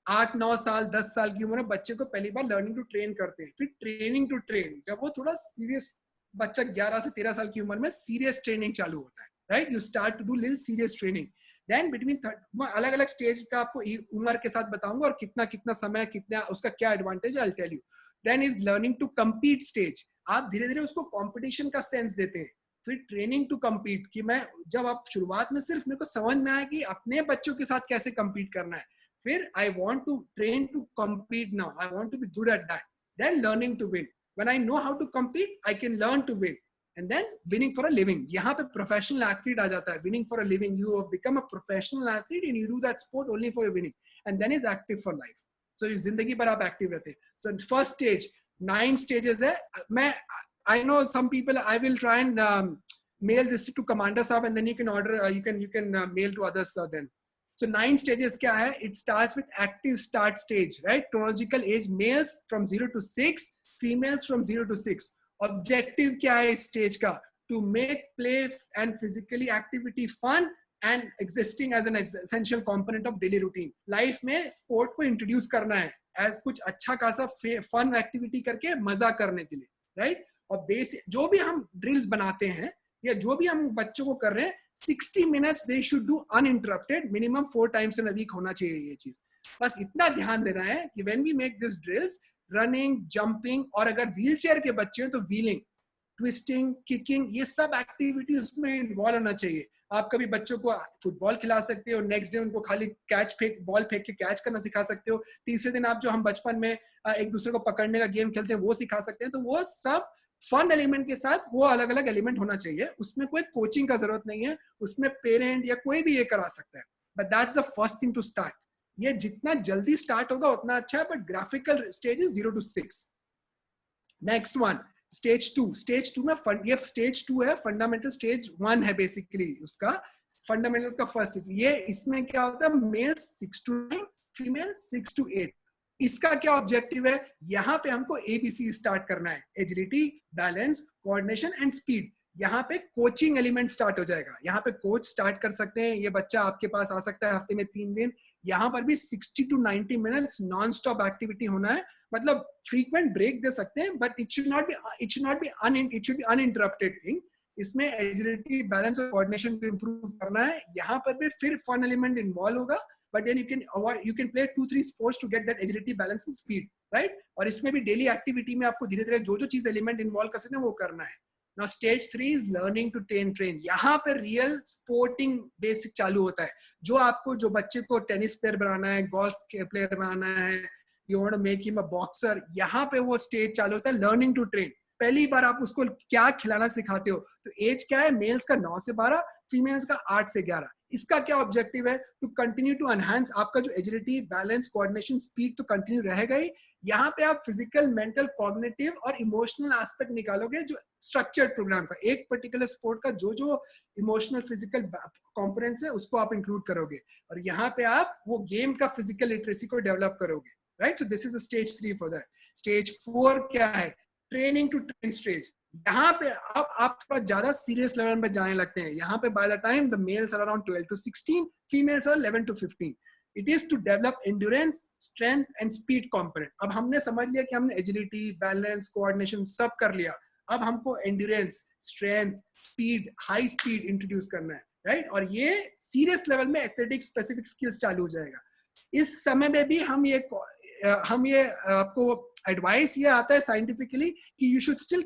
8-9 साल 10 साल की उम्र में बच्चे को पहली बार learning to train करते हैं. फिर training to train. जब वो थोड़ा serious बच्चा 11 से 13 साल की उम्र में serious training चालू होता है. Right? You start to do little serious training. Then between अलग अलग स्टेज का आपको उम्र के साथ बताऊंगा और कितना समय कितना उसका क्या एडवांटेज है. I'll tell you. Then is learning to compete stage. आप धीरे धीरे उसको कंपटीशन का सेंस देते हैं. फिर ट्रेनिंग टू कम्पीट कि मैं जब आप शुरुआत में सिर्फ मेरे को समझ में आया कि अपने बच्चों के साथ कैसे कम्पीट करना है. फिर I want to train to compete now. I want to be good at that. Then learning to win. When I know how to compete, I can learn to win. And then winning for a living. यहाँ पे professional athlete आ जाता है. Winning for a living. You have become a professional athlete and you do that sport only for your winning. And then is active for life. So जिंदगी भर आप active रहते हैं. So first stage, 9 stages है. I know some people. I will try and mail this to Commander Saab, and then you can order. You can mail to others then. So 9 stages क्या है? It starts with active start stage, right? Chronological age males from 0 to 6, females from 0 to 6. Objective क्या है इस stage का? To make play and physically activity fun and existing as an essential component of daily routine. Life में sport को introduce करना है as कुछ अच्छा खासा फन एक्टिविटी करके मजा करने के लिए, राइट? और बेसिक जो भी हम ड्रिल्स बनाते हैं या जो भी हम बच्चों को कर रहे हैं, 60 minutes they should do uninterrupted, minimum 4 times in a week होना चाहिए ये चीज. बस इतना ध्यान देना है कि when we make this drills, running, jumping, और अगर व्हील चेयर के बच्चे हैं तो व्हीलिंग, ट्विस्टिंग, किकिंग, ये सब एक्टिविटी उसमें इन्वॉल्व होना चाहिए. आप कभी बच्चों को फुटबॉल खिला सकते हो, नेक्स्ट डे उनको खाली बॉल फेंक के कैच करना सिखा सकते हो. तीसरे दिन आप जो हम बचपन में एक दूसरे को पकड़ने का गेम खेलते हैं वो सिखा सकते हैं. तो वो सब फन एलिमेंट के साथ वो अलग अलग एलिमेंट होना चाहिए. उसमें कोई कोचिंग का जरूरत नहीं है, उसमें पेरेंट या कोई भी ये करा सकता है. But that's the first thing to start. ये जितना जल्दी स्टार्ट होगा उतना अच्छा है. But graphical stage is 0 to 6. Next one, stage 2. Stage 2 में ये स्टेज 2 है, फंडामेंटल. स्टेज 1 है बेसिकली उसका फंडामेंटल्स का फर्स्ट. ये इसमें क्या होता है? Males 6 to 9, female 6 to 8. इसका क्या ऑब्जेक्टिव है? यहाँ पे हमको ABC स्टार्ट करना है. Agility, balance, coordination and speed. यहाँ पे कोचिंग एलिमेंट स्टार्ट हो जाएगा. यहाँ पे कोच स्टार्ट कर सकते हैं. ये बच्चा आपके पास आ सकता है हफ्ते में 3 दिन. यहाँ पर भी 60 to 90 minutes non stop activity होना है. मतलब फ्रीक्वेंट ब्रेक दे सकते हैं, but it should not be uninterrupted thing. इसमें एजिलिटी, बैलेंस और कोऑर्डिनेशन को इंप्रूव करना है. यहाँ पर भी फिर फन एलिमेंट इन्वॉल्व होगा, but then you can play 2-3 sports to get that agility, balance and speed, right? और इसमें भी डेली एक्टिविटी में आपको धीरे धीरे जो जो चीज एलिमेंट इन्वॉल्व कर सकते हैं वो करना है. Now stage 3 is learning to train. यहाँ पे रियल स्पोर्टिंग बेसिक चालू होता है. जो आपको जो बच्चे को टेनिस प्लेयर बनाना है, गोल्फ प्लेयर बनाना है, you want to make him a boxer, यहाँ पे वो स्टेज चालू होता है लर्निंग टू ट्रेन. पहली बार आप उसको क्या खिलाना सिखाते हो. तो एज क्या है? मेल्स का 9 से 12, फीमेल्स का 8 से 11. इसका क्या ऑब्जेक्टिव है? टू कंटिन्यू टू एनहांस आपका जो एजिलिटी, बैलेंस, कोऑर्डिनेशन, स्पीड तो कंटिन्यू रहेगा ही. यहाँ पे आप फिजिकल, मेंटल, कॉग्निटिव और इमोशनल एस्पेक्ट निकालोगे. जो स्ट्रक्चर्ड प्रोग्राम का एक पर्टिकुलर स्पोर्ट का जो जो इमोशनल, फिजिकल कंपोनेंट्स है उसको आप इंक्लूड करोगे. और यहाँ पे आप वो गेम का फिजिकल लिटरेसी को डेवलप करोगे, right? So this is stage 3 for that. Stage 4 क्या है? Training to train stage. यहाँ पे आप थोड़ा ज्यादा सीरियस लेवल में जाने लगते हैं. यहाँ पे by the time the males are around 12 to 16, females are 11 to 15. It is to develop endurance, strength and speed component. अब हमने समझ लिया कि हमने agility, balance, coordination सब कर लिया. अब हमको endurance, strength, speed, high speed introduce करना है, right? और ये serious level में athletic specific skills चालू हो जाएगा. इस समय में भी हम ये आपको advice ये आता है scientifically कि you should still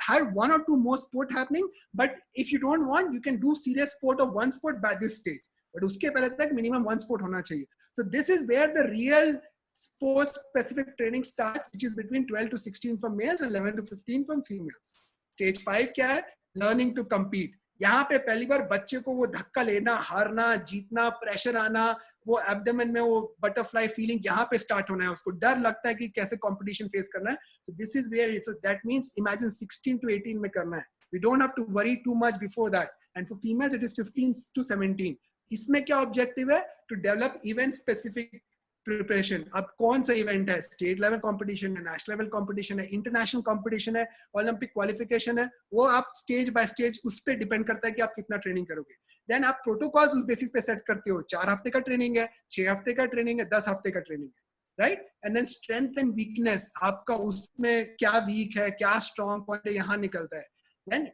have 1 or 2 more sport happening, but if you don't want, you can do serious sport of 1 sport by this stage. But उसके पहले तक minimum 1 sport होना चाहिए. So this is where the real sports specific training starts, which is between 12 to 16 for males and 11 to 15 from females. Stage 5 क्या है? Learning to compete. यहाँ पे पहली बार बच्चे को वो धक्का लेना, हारना, जीतना, प्रेशर आना, वो एब्डोमेन में वो बटरफ्लाई फीलिंग यहाँ पे स्टार्ट होना है. उसको डर लगता है कि कैसे कंपटीशन फेस करना है. So this is where so that means imagine 16 to 18 में करना है. We don't have to worry too much before that. And for females it is 15 to 17. इसमें क्या ऑब्जेक्टिव है? To develop event specific preparation. अब कौन सा इवेंट है? स्टेट लेवल कंपटीशन है, नेशनल लेवल कंपटीशन है, इंटरनेशनल कंपटीशन है, ओलंपिक क्वालिफिकेशन है. वो आप स्टेज बाय स्टेज उस पर डिपेंड करता है कि आप कितना ट्रेनिंग करोगे. देन आप प्रोटोकॉल्स उस बेसिस पे सेट करते हो. 4 हफ्ते का ट्रेनिंग है, 6 हफ्ते का ट्रेनिंग है, 10 हफ्ते का ट्रेनिंग है, right? And then strength and weakness, आपका उसमें क्या वीक है, क्या स्ट्रॉन्ग पॉइंट है, यहाँ निकलता है. देन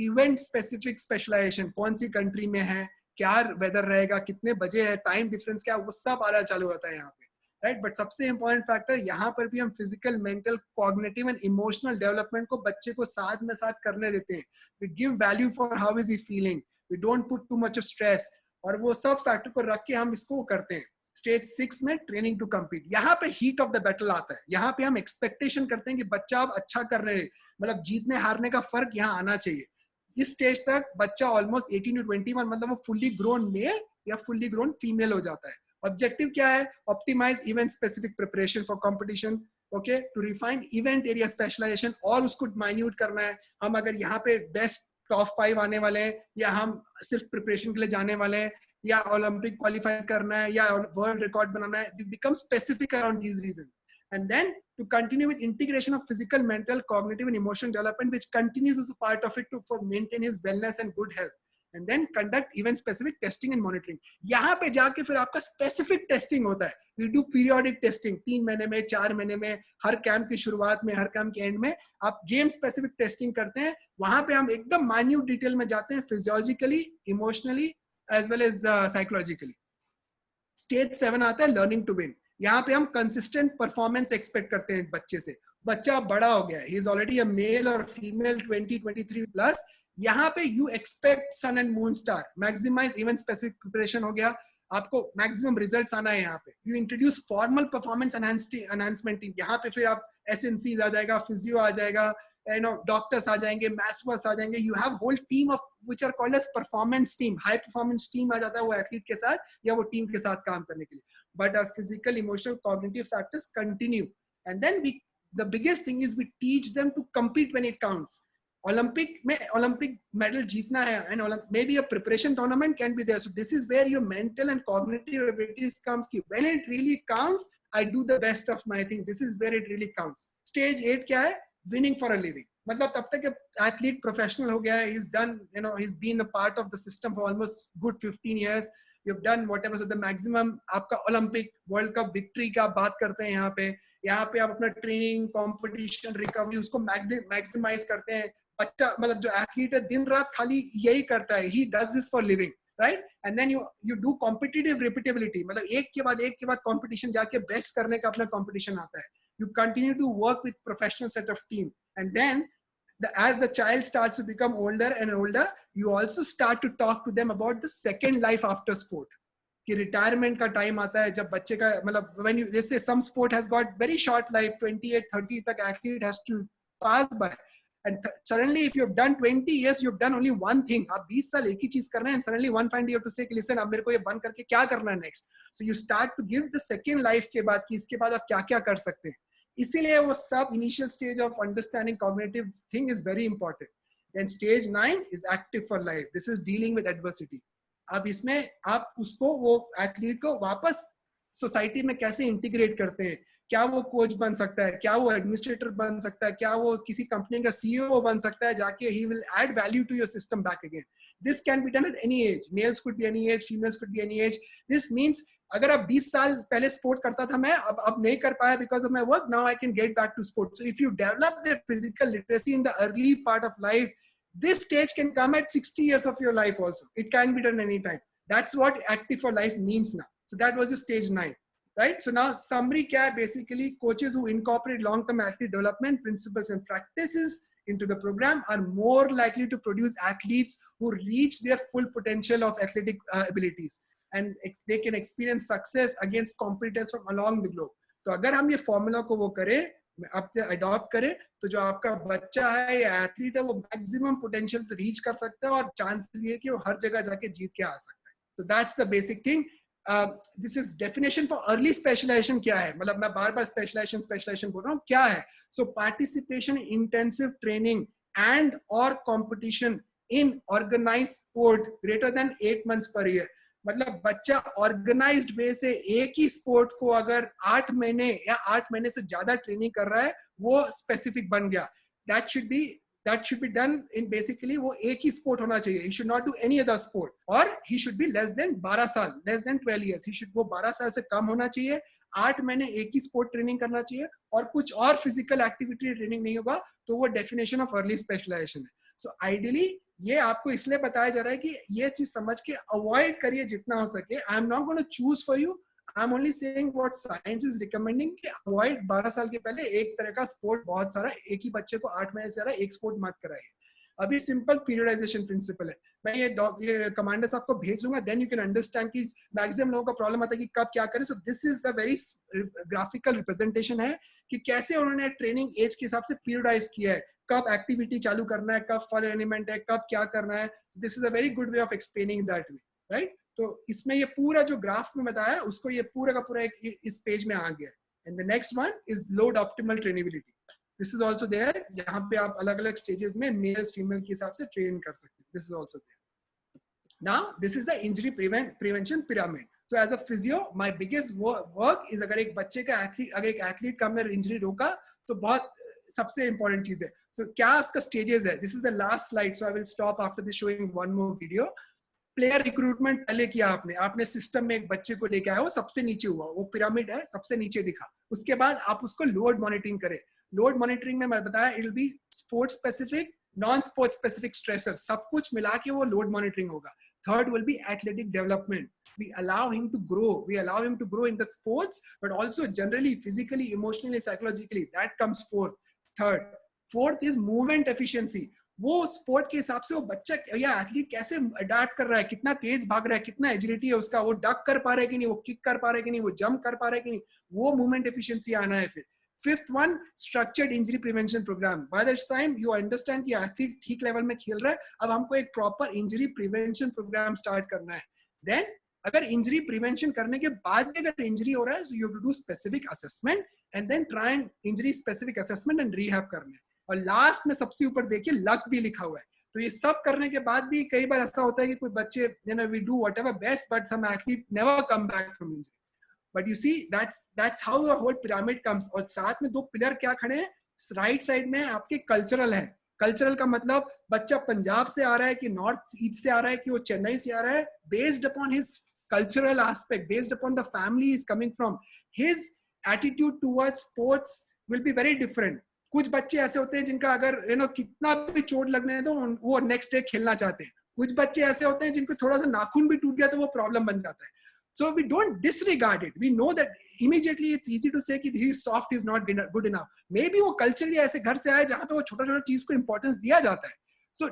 इवेंट स्पेसिफिक स्पेशलाइजेशन, कौन सी कंट्री में है, क्या वेदर रहेगा, कितने बजे है, टाइम डिफरेंस क्या, वो सब आना चालू होता है यहाँ पे, राइट? बट सबसे इंपॉर्टेंट फैक्टर यहाँ पर भी हम physical, mental, cognitive and emotional development को बच्चे को साथ में साथ करने देते हैं. We give value for how is he feeling, we don't put too much of stress, और वो सब फैक्टर को रख के हम इसको करते हैं. स्टेज 6 में ट्रेनिंग टू कम्पीट. यहाँ पे हीट ऑफ द बैटल आता है. यहाँ पे हम एक्सपेक्टेशन करते हैं कि बच्चा अब अच्छा कर रहे हैं, मतलब जीतने हारने का फर्क यहाँ आना चाहिए. इस स्टेज तक बच्चा ऑलमोस्ट 18 to 21 मतलब वो फुल्ली ग्रोन मेल या फुल्ली ग्रोन फीमेल हो जाता है. ऑब्जेक्टिव क्या है? Optimize event specific preparation for competition, okay, to refine event area specialization, और उसको माइन्यूट करना है. हम अगर यहाँ पे बेस्ट टॉप 5 आने वाले हैं, या हम सिर्फ प्रिपरेशन के लिए जाने वाले हैं, या ओलंपिक क्वालिफाई करना है, या वर्ल्ड रिकॉर्ड बनाना है, we become specific around these region. And then to continue with integration of physical, mental, cognitive and emotional development, which continues as a part of it for maintain his wellness and good health. And then conduct event specific testing and monitoring. यहाँ पे जाके फिर आपका specific testing होता है. We do periodic testing 3 महीने में, 4 महीने में, हर कैंप की शुरुआत में, हर कैंप के एंड में आप game specific testing करते हैं. वहाँ पे हम एकदम minute detail में जाते हैं, physiologically, emotionally as well as psychologically. Stage 7 आता है learning to win. यहाँ पे हम कंसिस्टेंट परफॉर्मेंस एक्सपेक्ट करते हैं बच्चे से. बच्चा बड़ा हो गया है, he is already a male और फीमेल 20-23 प्लस. यहाँ पे you expect sun and moon star, maximize event specific preparation हो गया, आपको मैक्सिमम रिजल्ट्स आना है. यहाँ पे you introduce formal performance enhancement team. यहाँ पे फिर आप SNCs आ जाएगा, फिजियो आ जाएगा, डॉक्टर्स आ जाएंगे, मैथ्स आ जाएंगे. You have whole team of which are called as performance team. High performance team आ जाता है वो एथलीट के साथ या वो टीम के साथ काम करने के लिए. But our physical, emotional, cognitive factors continue. And then the biggest thing is we teach them to compete when it counts. Olympic medal jeetna hai, and maybe a preparation tournament can be there. So this is where your mental and cognitive abilities comes. When it really counts, I do the best of my thing. This is where it really counts. Stage 8 क्या है? Winning for a living. मतलब तब तक athlete professional हो गया है. He's done, he's been a part of the system for almost good 15 years. You've done whatever, so the maximum आपका Olympic world cup victory का बात करते हैं. यहाँ पे आप अपना ट्रेनिंग, कंपटीशन, रिकवरी उसको मैक्सिमाइज करते हैं. बच्चा मतलब जो एथलीट है दिन रात खाली यही करता है. He does this for living, right? And then you do competitive repeatability, मतलब एक के बाद कंपटीशन जाके बेस्ट करने का अपना कंपटीशन आता है. You continue to work with professional set of team. And then as the child starts to become older and older, you also start to talk to them about the second life after sport. कि retirement का time आता है जब बच्चे का मतलब when you they say some sport has got very short life, 28-30 तक athlete has to pass by, and suddenly if you've done 20 years, you've done only one thing. आप 20 साल एक ही चीज कर रहे हैं, and suddenly one fine day you have to say listen अब मेरे को ये बंद करके क्या करना है next. So you start to give the second life के बाद कि इसके बाद आप क्या क्या कर सकते हैं. इसीलिए वो सब initial stage of understanding cognitive thing is very important. Then stage 9 is active for life. This is dealing with adversity. अब इसमें आप उसको वो एथलीट को वापस सोसाइटी में कैसे इंटीग्रेट करते हैं. क्या वो कोच बन सकता है, क्या वो एडमिनिस्ट्रेटर बन सकता है, क्या वो किसी कंपनी का CEO बन सकता है जाके. He will add value to your system back again. This can be done at any age. Males could be any age, females could be any age. This means अगर आप 20 साल पहले स्पोर्ट करता था मैं, अब नहीं कर पाया because of my work, now I can get back to sport. So if you develop the physical literacy in the early part of life, this stage can come at 60 years of your life also. It can be done anytime. That's what active for life means now. So that was your stage 9, right? So now summary kya hai? Basically coaches who incorporate long-term athlete development principles and practices into the program are more likely to produce athletes who reach their full potential of athletic abilities, and they can experience success against competitors from along the globe. तो अगर हम ये formula को वो करें, आप adopt करें, तो जो आपका बच्चा है या एथलीट है वो मैक्सिमम पोटेंशियल तो रीच कर सकता है, और चांसेस ये कि वो हर जगह जाके जीत के आ सकता है. तो that's the basic thing. This is definition for early specialization. क्या है, मतलब मैं बार बार स्पेशलाइजेशन बोल रहा हूँ, क्या है? So participation intensive training and और competition in organized sport greater than 8 months per year. मतलब बच्चा ऑर्गेनाइज्ड वे से एक ही स्पोर्ट को अगर 8 महीने या 8 महीने से ज्यादा ट्रेनिंग कर रहा है, वो स्पेसिफिक बन गया. That should be done in basically वो एक ही स्पोर्ट होना चाहिए. He should not do any other sport, और he should be less than 12 साल, less than 12 years. He should, वो 12 साल से कम होना चाहिए. 8 महीने एक ही स्पोर्ट ट्रेनिंग करना चाहिए, और कुछ और फिजिकल एक्टिविटी ट्रेनिंग नहीं होगा. तो वो डेफिनेशन ऑफ अर्ली स्पेशलाइजेशन है. सो आइडियली ये आपको इसलिए बताया जा रहा है कि ये चीज समझ के अवॉइड करिए जितना हो सके. I am not going to choose for you, I am only saying what science is recommending कि अवॉइड 12 साल के पहले एक तरह का स्पोर्ट बहुत सारा, एक ही बच्चे को 8 महीने से ज्यादा एक स्पोर्ट मत कराइए. अभी सिंपल पीरियडाइजेशन प्रिंसिपल है. मैं ये कमांडर साहब को भेज दूंगा, देन यू कैन अंडरस्टैंड कि मैक्सिमम लोगों का प्रॉब्लम आता है कि कब क्या करें. सो this is the very graphical representation है कि कैसे उन्होंने ट्रेनिंग एज के हिसाब से पीरियडाइज किया है, कब एक्टिविटी चालू करना है, कब फन एलिमेंट है, कब क्या करना है. This is a very good way of explaining that way, right? तो इसमें ये पूरा जो ग्राफ में बताया उसको ये पूरा का पूरा इस पेज में आ गया. And the next one is load optimal trainability. This is also there. यहाँ पे आप अलग अलग स्टेजेस में मेल्स फीमेल के हिसाब से ट्रेन कर सकते हैं. This is also there. Now this is the injury prevention pyramid. So as a physio, my biggest work is अगर एक बच्चे का अगर एक एथलीट का हमने इंजरी रोका तो बहुत सबसे इंपॉर्टेंट चीज है. सो क्या उसका स्टेजेस है. This is the last slide, so I will stop after this showing one more video. Player recruitment पहले किया आपने सिस्टम में एक बच्चे को लेके आया, वो सबसे नीचे हुआ, वो पिरामिड है, सबसे नीचे दिखा. उसके बाद आप उसको लोड मॉनिटरिंग करें. लोड मॉनिटरिंग में मैं बताया it will B sport specific, non sport specific stressor, सब कुछ मिला के वो लोड मॉनिटरिंग होगा. Third will be athletic development. We allow him to grow. We allow him to grow in the sports, but also generally, physically, emotionally, psychologically. That comes fourth. Third. Fourth is movement efficiency. वो sport के हिसाब से वो बच्चा या athlete कैसे adapt कर रहा है, कितना तेज भाग रहा है, कितना एजिलिटी है उसका, वो डक कर पा रहा है कि नहीं, वो किक कर पा रहा है कि नहीं, वो जंप कर पा रहा है कि नहीं, वो मूवमेंट एफिशिएंसी आना है. फिर fifth one, structured injury prevention programme. By this time you understand कि एथलीट ठीक लेवल में खेल रहा है, अब हमको एक proper injury prevention programme start करना है. देन अगर इंजरी प्रिवेंशन करने के बाद भी अगर इंजरी हो रहा है, so you have to do specific assessment and then try and injury specific assessment and rehab करना है. और लास्ट में सबसे ऊपर देखिए लक भी लिखा हुआ है. तो ये सब करने के बाद भी कई बार ऐसा होता है कि कोई बच्चे, you know, we do whatever best but some athlete never come back from injury. But you see, that's how the whole pyramid comes. और साथ में दो पिलर क्या खड़े हैं, राइट साइड में आपके कल्चरल है. कल्चरल का मतलब बच्चा पंजाब से आ रहा है कि नॉर्थ ईस्ट से आ रहा है कि वो चेन्नई से आ रहा है. Based upon his cultural aspect, based upon the family is coming from, his attitude towards sports will be very different. कुछ बच्चे ऐसे होते हैं जिनका अगर कितना भी चोट लगने दो वो नेक्स्ट डे खेलना चाहते हैं. कुछ बच्चे ऐसे होते हैं जिनको थोड़ा सा नाखून भी टूट गया तो वो प्रॉब्लम बन जाता है. So we don't disregard it. We know that immediately it's easy to say कि he is soft, he is not good enough. Maybe वो culturally ऐसे घर से आए जहाँ पे वो छोटा-छोटा चीज को importance दिया जाता है. So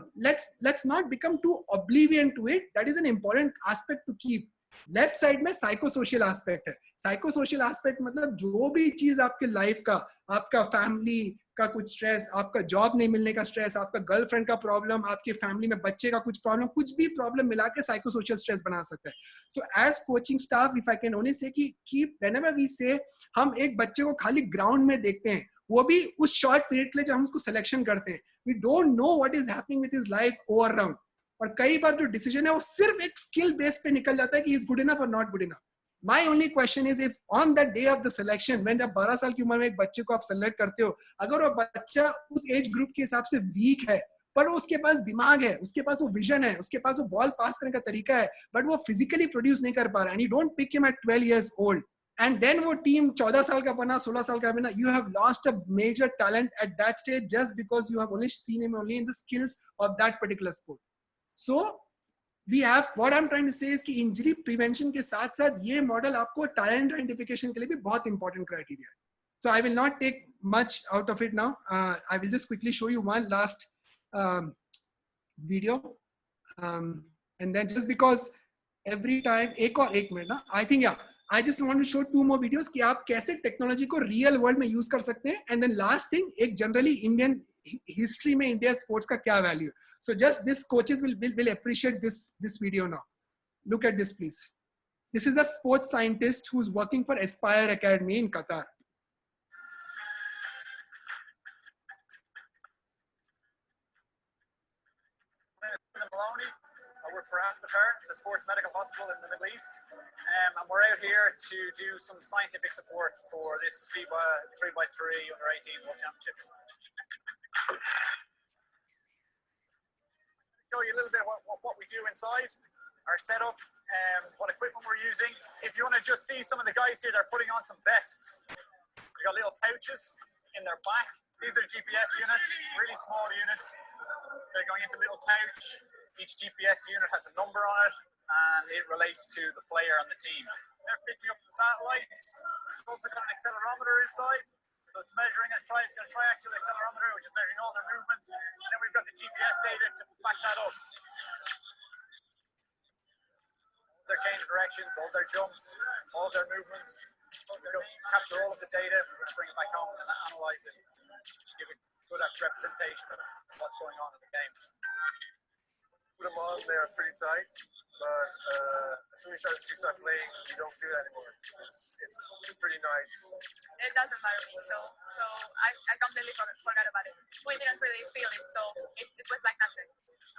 let's not become too oblivion to it. That is an important aspect to keep. Left side में साइकोसोशियल एस्पेक्ट है. साइकोसोशियल एस्पेक्ट मतलब जो भी चीज आपके लाइफ का, आपका फैमिली का कुछ स्ट्रेस, आपका जॉब नहीं मिलने का स्ट्रेस, आपका गर्लफ्रेंड का प्रॉब्लम, आपके फैमिली में बच्चे का कुछ प्रॉब्लम, कुछ भी प्रॉब्लम मिला के साइकोसोशियल स्ट्रेस बना सकता है. So as coaching staff if I can only say कि कीप व्हेनेवर वी से, हम एक बच्चे को खाली ग्राउंड में देखते हैं, वो भी उस शॉर्ट पीरियड के लिए जब हम उसको सिलेक्शन करते हैं. We don't know what is happening with his life over round. और कई बार जो डिसीजन है वो सिर्फ एक स्किल बेस पे निकल जाता है कि इज गुड इनफ और not good enough. My only question is if on that day of the selection, when जब 12 साल की उम्र में एक बच्चे को आप सेलेक्ट करते हो, अगर वो बच्चा उस एज ग्रुप के हिसाब से वीक है, पर उसके पास दिमाग है, उसके पास वो विजन है, उसके पास वो बॉल पास करने का तरीका है, बट वो फिजिकली प्रोड्यूस नहीं कर पा रहा है, and you don't pick him at 12 years old, and then वो टीम 14 साल का बना, 16 साल का बना, you have lost a major talent at that stage just because you have only seen him only in the skills of that particular sport. So we have, what I'm trying to say is कि injury prevention के साथ साथ ये model आपको talent identification के लिए भी बहुत इंपॉर्टेंट क्राइटेरिया है. So I will not take much out of it now. I will just quickly show you one last video, and then just because every time एक मिनट ना, I think I just want to show 2 more videos कि आप कैसे technology को real world में use कर सकते हैं. एंड देन लास्ट थिंग, एक जनरली इंडियन हिस्ट्री में इंडिया स्पोर्ट्स का क्या value. So just this coaches will appreciate this video now. Look at this, please. This is a sports scientist who's working for Aspire Academy in Qatar. Maloney. I work for Aspire. It's a sports medical hospital in the Middle East. And we're out here to do some scientific support for this FIBA 3x3 under 18 World Championships. Show you a little bit what we do inside, our setup, what equipment we're using. If you want to just see some of the guys here, they're putting on some vests. We got little pouches in their back. These are GPS units, really small units. They're going into a little pouch. Each GPS unit has a number on it, and it relates to the player on the team. They're picking up the satellites. It's also got an accelerometer inside. So it's measuring, it's got a triaxial accelerometer, which is measuring all their movements. And then we've got the GPS data to back that up. Their change of directions, all their jumps, all their movements. We're going to capture all of the data. We're going to bring it back home and analyze it. Give a good representation of what's going on in the game. Put them on, they are pretty tight. But as soon as you start playing, you don't feel it anymore. It's pretty nice. It doesn't bother me, so I completely forgot about it. We didn't really feel it, so it was like nothing.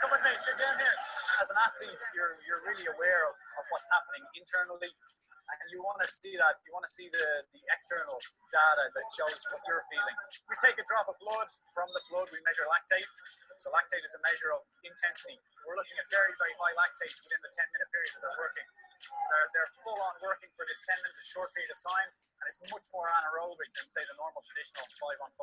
Come with me, sit down here. As an athlete, you're really aware of what's happening internally, and you want to see that. You want to see the external data that shows what you're feeling. We take a drop of blood. From the blood, we measure lactate. So lactate is a measure of intensity. We're looking at very, very high lactates within the 10-minute period that they're working. So they're full on working for this 10 minutes, a short period of time, and it's much more anaerobic than, say, the normal traditional 5-on-5.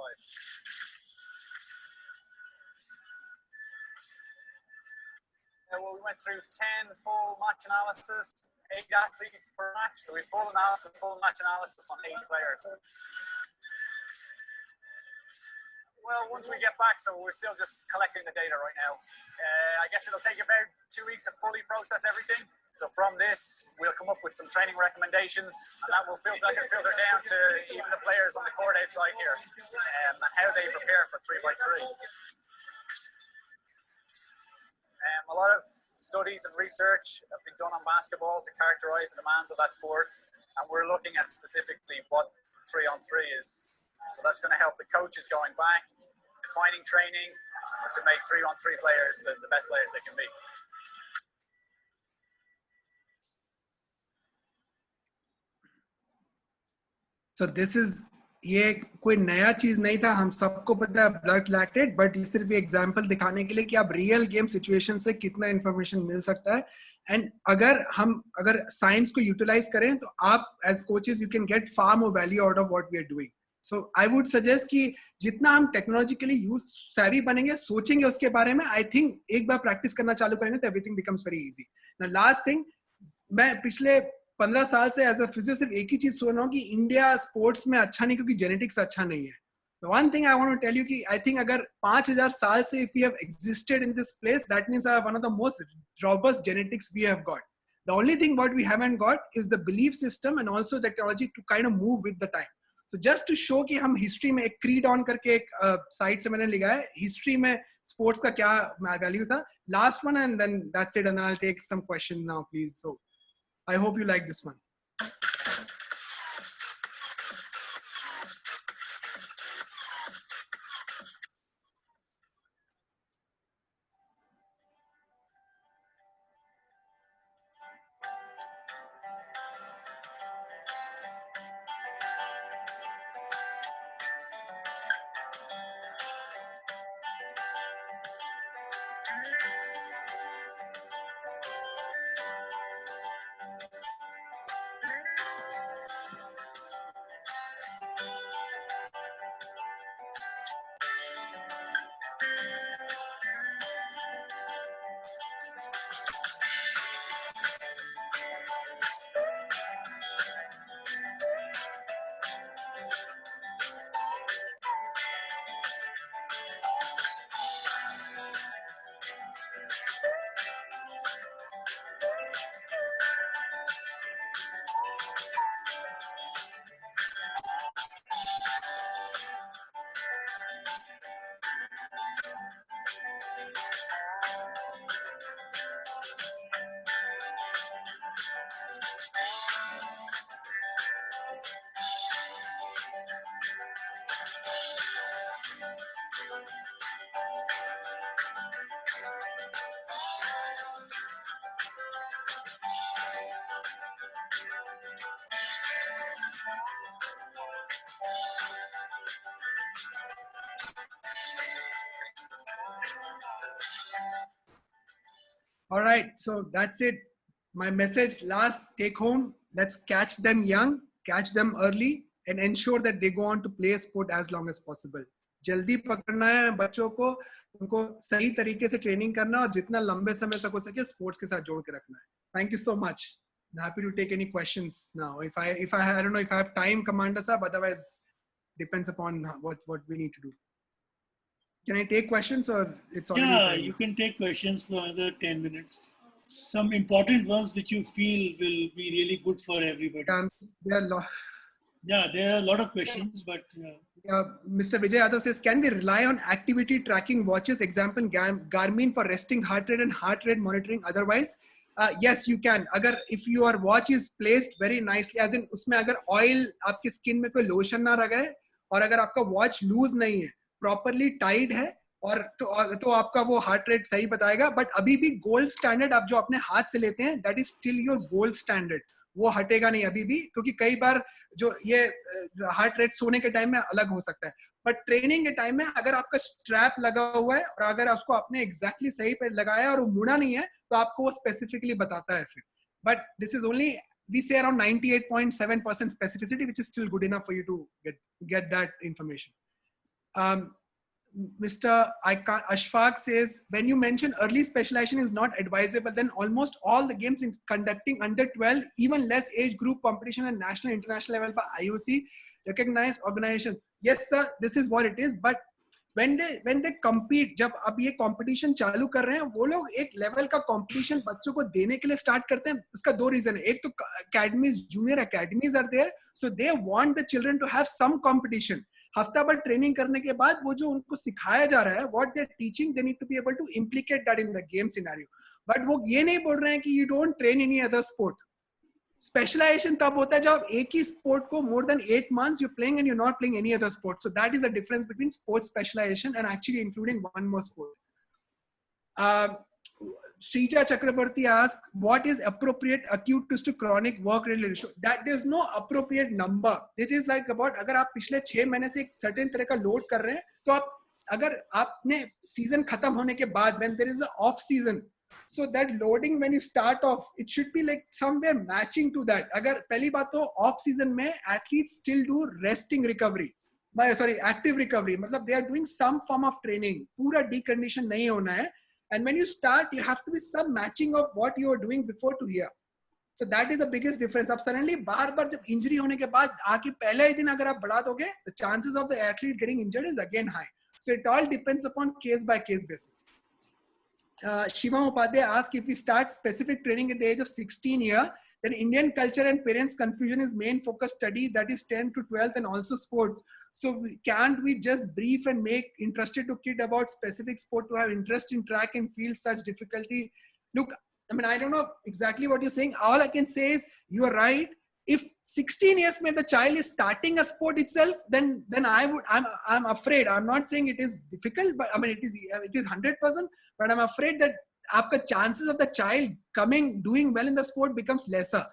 Well, we went through 10 full match analysis, 8 athletes per match. So we full match analysis on 8 players. Well, once we get back, so we're still just collecting the data right now. I guess it'll take about 2 weeks to fully process everything. So from this, we'll come up with some training recommendations, and that can filter down to even the players on the court outside here, and how they prepare for 3x3. A lot of studies and research have been done on basketball to characterize the demands of that sport, and we're looking at specifically what 3-on-3 is. So that's going to help the coaches going back, defining training to make 3-on-3 players the best players they can be. So this is, ये कोई नया चीज नहीं था, हम सबको पता है ब्लड लैक्टेट, बट ये सिर्फ एग्जांपल दिखाने के लिए कि आप रियल गेम सिचुएशन से कितना इंफॉर्मेशन मिल सकता है. एंड अगर साइंस को यूटिलाइज करें तो आप as coaches you can get far more value out of what we are doing. So I would suggest कि जितना हम टेक्नोलॉजिकली यूज savvy बनेंगे, सोचेंगे उसके बारे में, आई थिंक एक बार प्रैक्टिस करना चालू करेंगे तो everything becomes very easy. Now last thing, मैं पिछले 15 साल से एज अ फिजियो सिर्फ एक ही चीज सुन रहा हूँ कि इंडिया स्पोर्ट्स में अच्छा नहीं क्योंकि जेनेटिक्स अच्छा नहीं है. One thing I want to tell you कि आई थिंक अगर 5000 साल से if we have existed in this place, that means one of the most robust genetics we have got. The only thing what we haven't got is the belief system and also the technology to kind of move with the time. So just to show कि हम history में एक creed on करके एक site से मैंने लिखा है हिस्ट्री में स्पोर्ट्स का क्या वैल्यू था. Last one and then that's it, and then I'll take some questions now, please. So I hope you like this one. All right, so that's it. My message, last take home, let's catch them young, catch them early, and ensure that they go on to play sport as long as possible. जल्दी पकड़ना है बच्चों को, उनको सही तरीके से training करना और जितना लंबे समय तक हो सके स्पोर्ट्स के साथ जोड़ के रखना है. Thank you so much. I'm happy to take any questions now. If I don't know if I have time, Commander Sahab, otherwise depends upon what we need to do. Can I take questions or it's already? Yeah, you can take questions for another 10 minutes. Some important ones which you feel will be really good for everybody. There are there are a lot of questions, but Mr. Vijay Yadav says, can we rely on activity tracking watches, example Garmin for resting heart rate and heart rate monitoring otherwise? Yes, you can. Agar if your watch is placed very nicely, as in उसमें अगर oil आपकी skin में कोई lotion ना रह गए और अगर आपका watch loose नहीं है, properly tied है और तो आपका वो heart rate सही बताएगा. But अभी भी gold standard आप जो अपने हाथ से लेते हैं, that is still your gold standard. वो हटेगा नहीं अभी भी, क्योंकि कई बार जो ये हार्ट रेट सोने के टाइम में अलग हो सकता है, बट ट्रेनिंग के टाइम में अगर आपका स्ट्रैप लगा हुआ है और अगर उसको आपने एग्जैक्टली सही पे लगाया और वो मुड़ा नहीं है तो आपको वो स्पेसिफिकली बताता है फिर. But this is only we say around 98.7% specificity, which is still good enough for you to get that information. Mr. Ashfaq says, when you mention early specialization is not advisable, then almost all the games in conducting under 12, even less age group competition at national international level by IOC recognized organization. Yes sir, this is what it is. But when they compete, जब अब ये competition चालू कर रहे हैं, वो लोग एक level का competition बच्चों को देने के लिए start करते हैं. उसका दो reason है. एक तो academies, junior academies are there, so they want the children to have some competition. हफ्ता भर ट्रेनिंग करने के बाद वो जो उनको सिखाया जा रहा है, what they're teaching, they need to be able to implicate that in the game scenario. But वो ये नहीं बोल रहे हैं कि you don't train any other sport. Specialization तब होता है जब एक ही sport को more than 8 months you're playing and you're not playing any other sport. So that is the difference between sports specialization and actually including one more sport. Shrija Chakrabarti asked, what is appropriate acute to chronic work related issue? That there's no appropriate number. It is like about अगर आप पिछले 6 महीने से एक certain तरह का load कर रहे हैं, तो आप अगर आपने season खत्म होने के बाद when there is a off season, so that loading when you start off, it should be like somewhere matching to that. अगर पहली बात तो off season में athletes still do resting recovery. Active recovery. मतलब they are doing some form of training. पूरा decondition नहीं होना है. And when you start, you have to be some matching of what you were doing before to here. So that is the biggest difference. अब suddenly बार-बार जब injury होने के बाद आके पहले ही दिन अगर आप बढ़ा दोगे, the chances of the athlete getting injured is again high. So it all depends upon case by case basis. Shivam Upadhyay asked, if we start specific training at the age of 16 year, then Indian culture and parents confusion is main focus study, that is 10 to 12 and also sports. So can't we just brief and make interested to kid about specific sport to have interest in track and field such difficulty? Look, I mean, I don't know exactly what you're saying. All I can say is you are right. If 16 years when the child is starting a sport itself, then I'm afraid. I'm not saying it is difficult, but I mean it is 100%. But I'm afraid that आपका chances of the child doing well in the sport becomes lesser.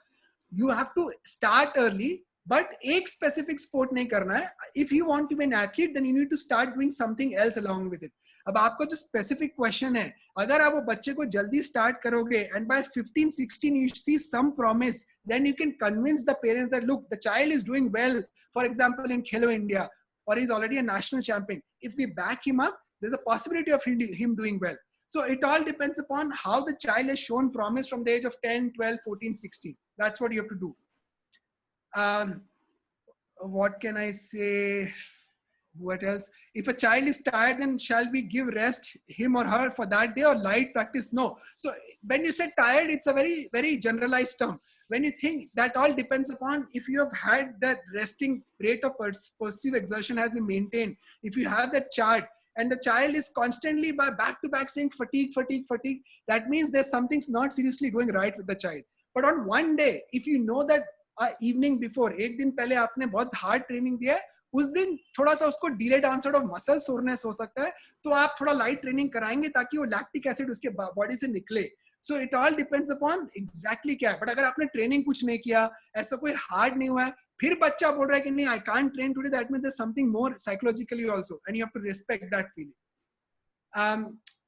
You have to start early, but एक specific sport नहीं करना है. If you want to be an athlete, then you need to start doing something else along with it. अब आपका जो specific question है, अगर आप वो बच्चे को जल्दी start करोगे and by 15, 16 you see some promise, then you can convince the parents that look, the child is doing well, for example in Khelo India, or he's already a national champion. If we back him up, there's a possibility of him doing well. So it all depends upon how the child has shown promise from the age of 10, 12, 14, 16. That's what you have to do. What can I say? What else? If a child is tired, then shall we give rest him or her for that day or light practice? No. So when you say tired, it's a very, very generalized term. When you think, that all depends upon if you have had that resting rate of perceived exertion has been maintained. If you have that chart, and the child is constantly by back to back saying fatigue, fatigue, fatigue, that means there's something's not seriously going right with the child. But on one day, if you know that evening before, एक दिन पहले आपने बहुत hard training दिया है, उस दिन थोड़ा सा उसको delayed onset of muscle soreness हो सकता है, तो आप थोड़ा light training कराएंगे ताकि वो lactic acid उसके body से निकले. So it all depends upon exactly क्या है. But अगर आपने training कुछ नहीं किया, ऐसा कोई hard नहीं हुआ है, फिर बच्चा बोल रहा है कि नहीं, I can't train today, that means there's something more psychologically also, and you have to respect that feeling.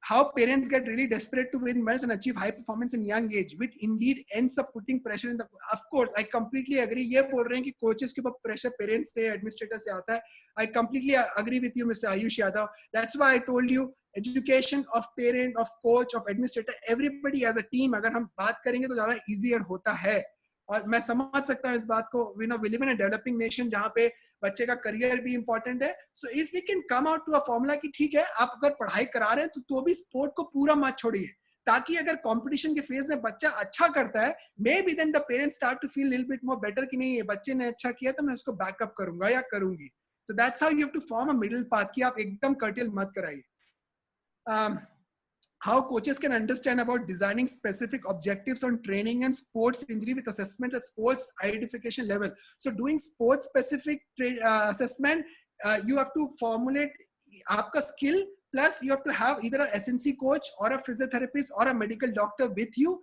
how parents get really desperate to win medals and achieve high performance in young age, which indeed ends up putting pressure in the. Of course, I completely agree. ये बोल रहे हैं कि coaches के ऊपर pressure parents से, administrators से आता है. I completely agree with you, Mr. Ayush Yadav. That's why I told you, education of parent, of coach, of administrator, everybody as a team. अगर हम बात करेंगे तो ज़्यादा easier होता है. और मैं समझ सकता हूँ इस बात को. We live in a developing nation जहाँ पे बच्चे का करियर भी इंपॉर्टेंट है. So if we can come out to a formula कि ठीक है, आप अगर पढ़ाई करा रहे हैं तो भी स्पोर्ट को पूरा मत छोड़िए, ताकि अगर कंपटीशन के फेज में बच्चा अच्छा करता है, maybe then the parents start to feel little bit more better कि नहीं, ये बच्चे ने अच्छा किया तो मैं उसको बैकअप करूंगा या करूंगी. So that's how you have to form a middle path कि आप एकदम कर्टेल मत कराइए. How coaches can understand about designing specific objectives on training and sports injury with assessments at sports identification level. So doing sports specific assessment, you have to formulate आपका skill, plus you have to have either a SNC coach or a physiotherapist or a medical doctor with you.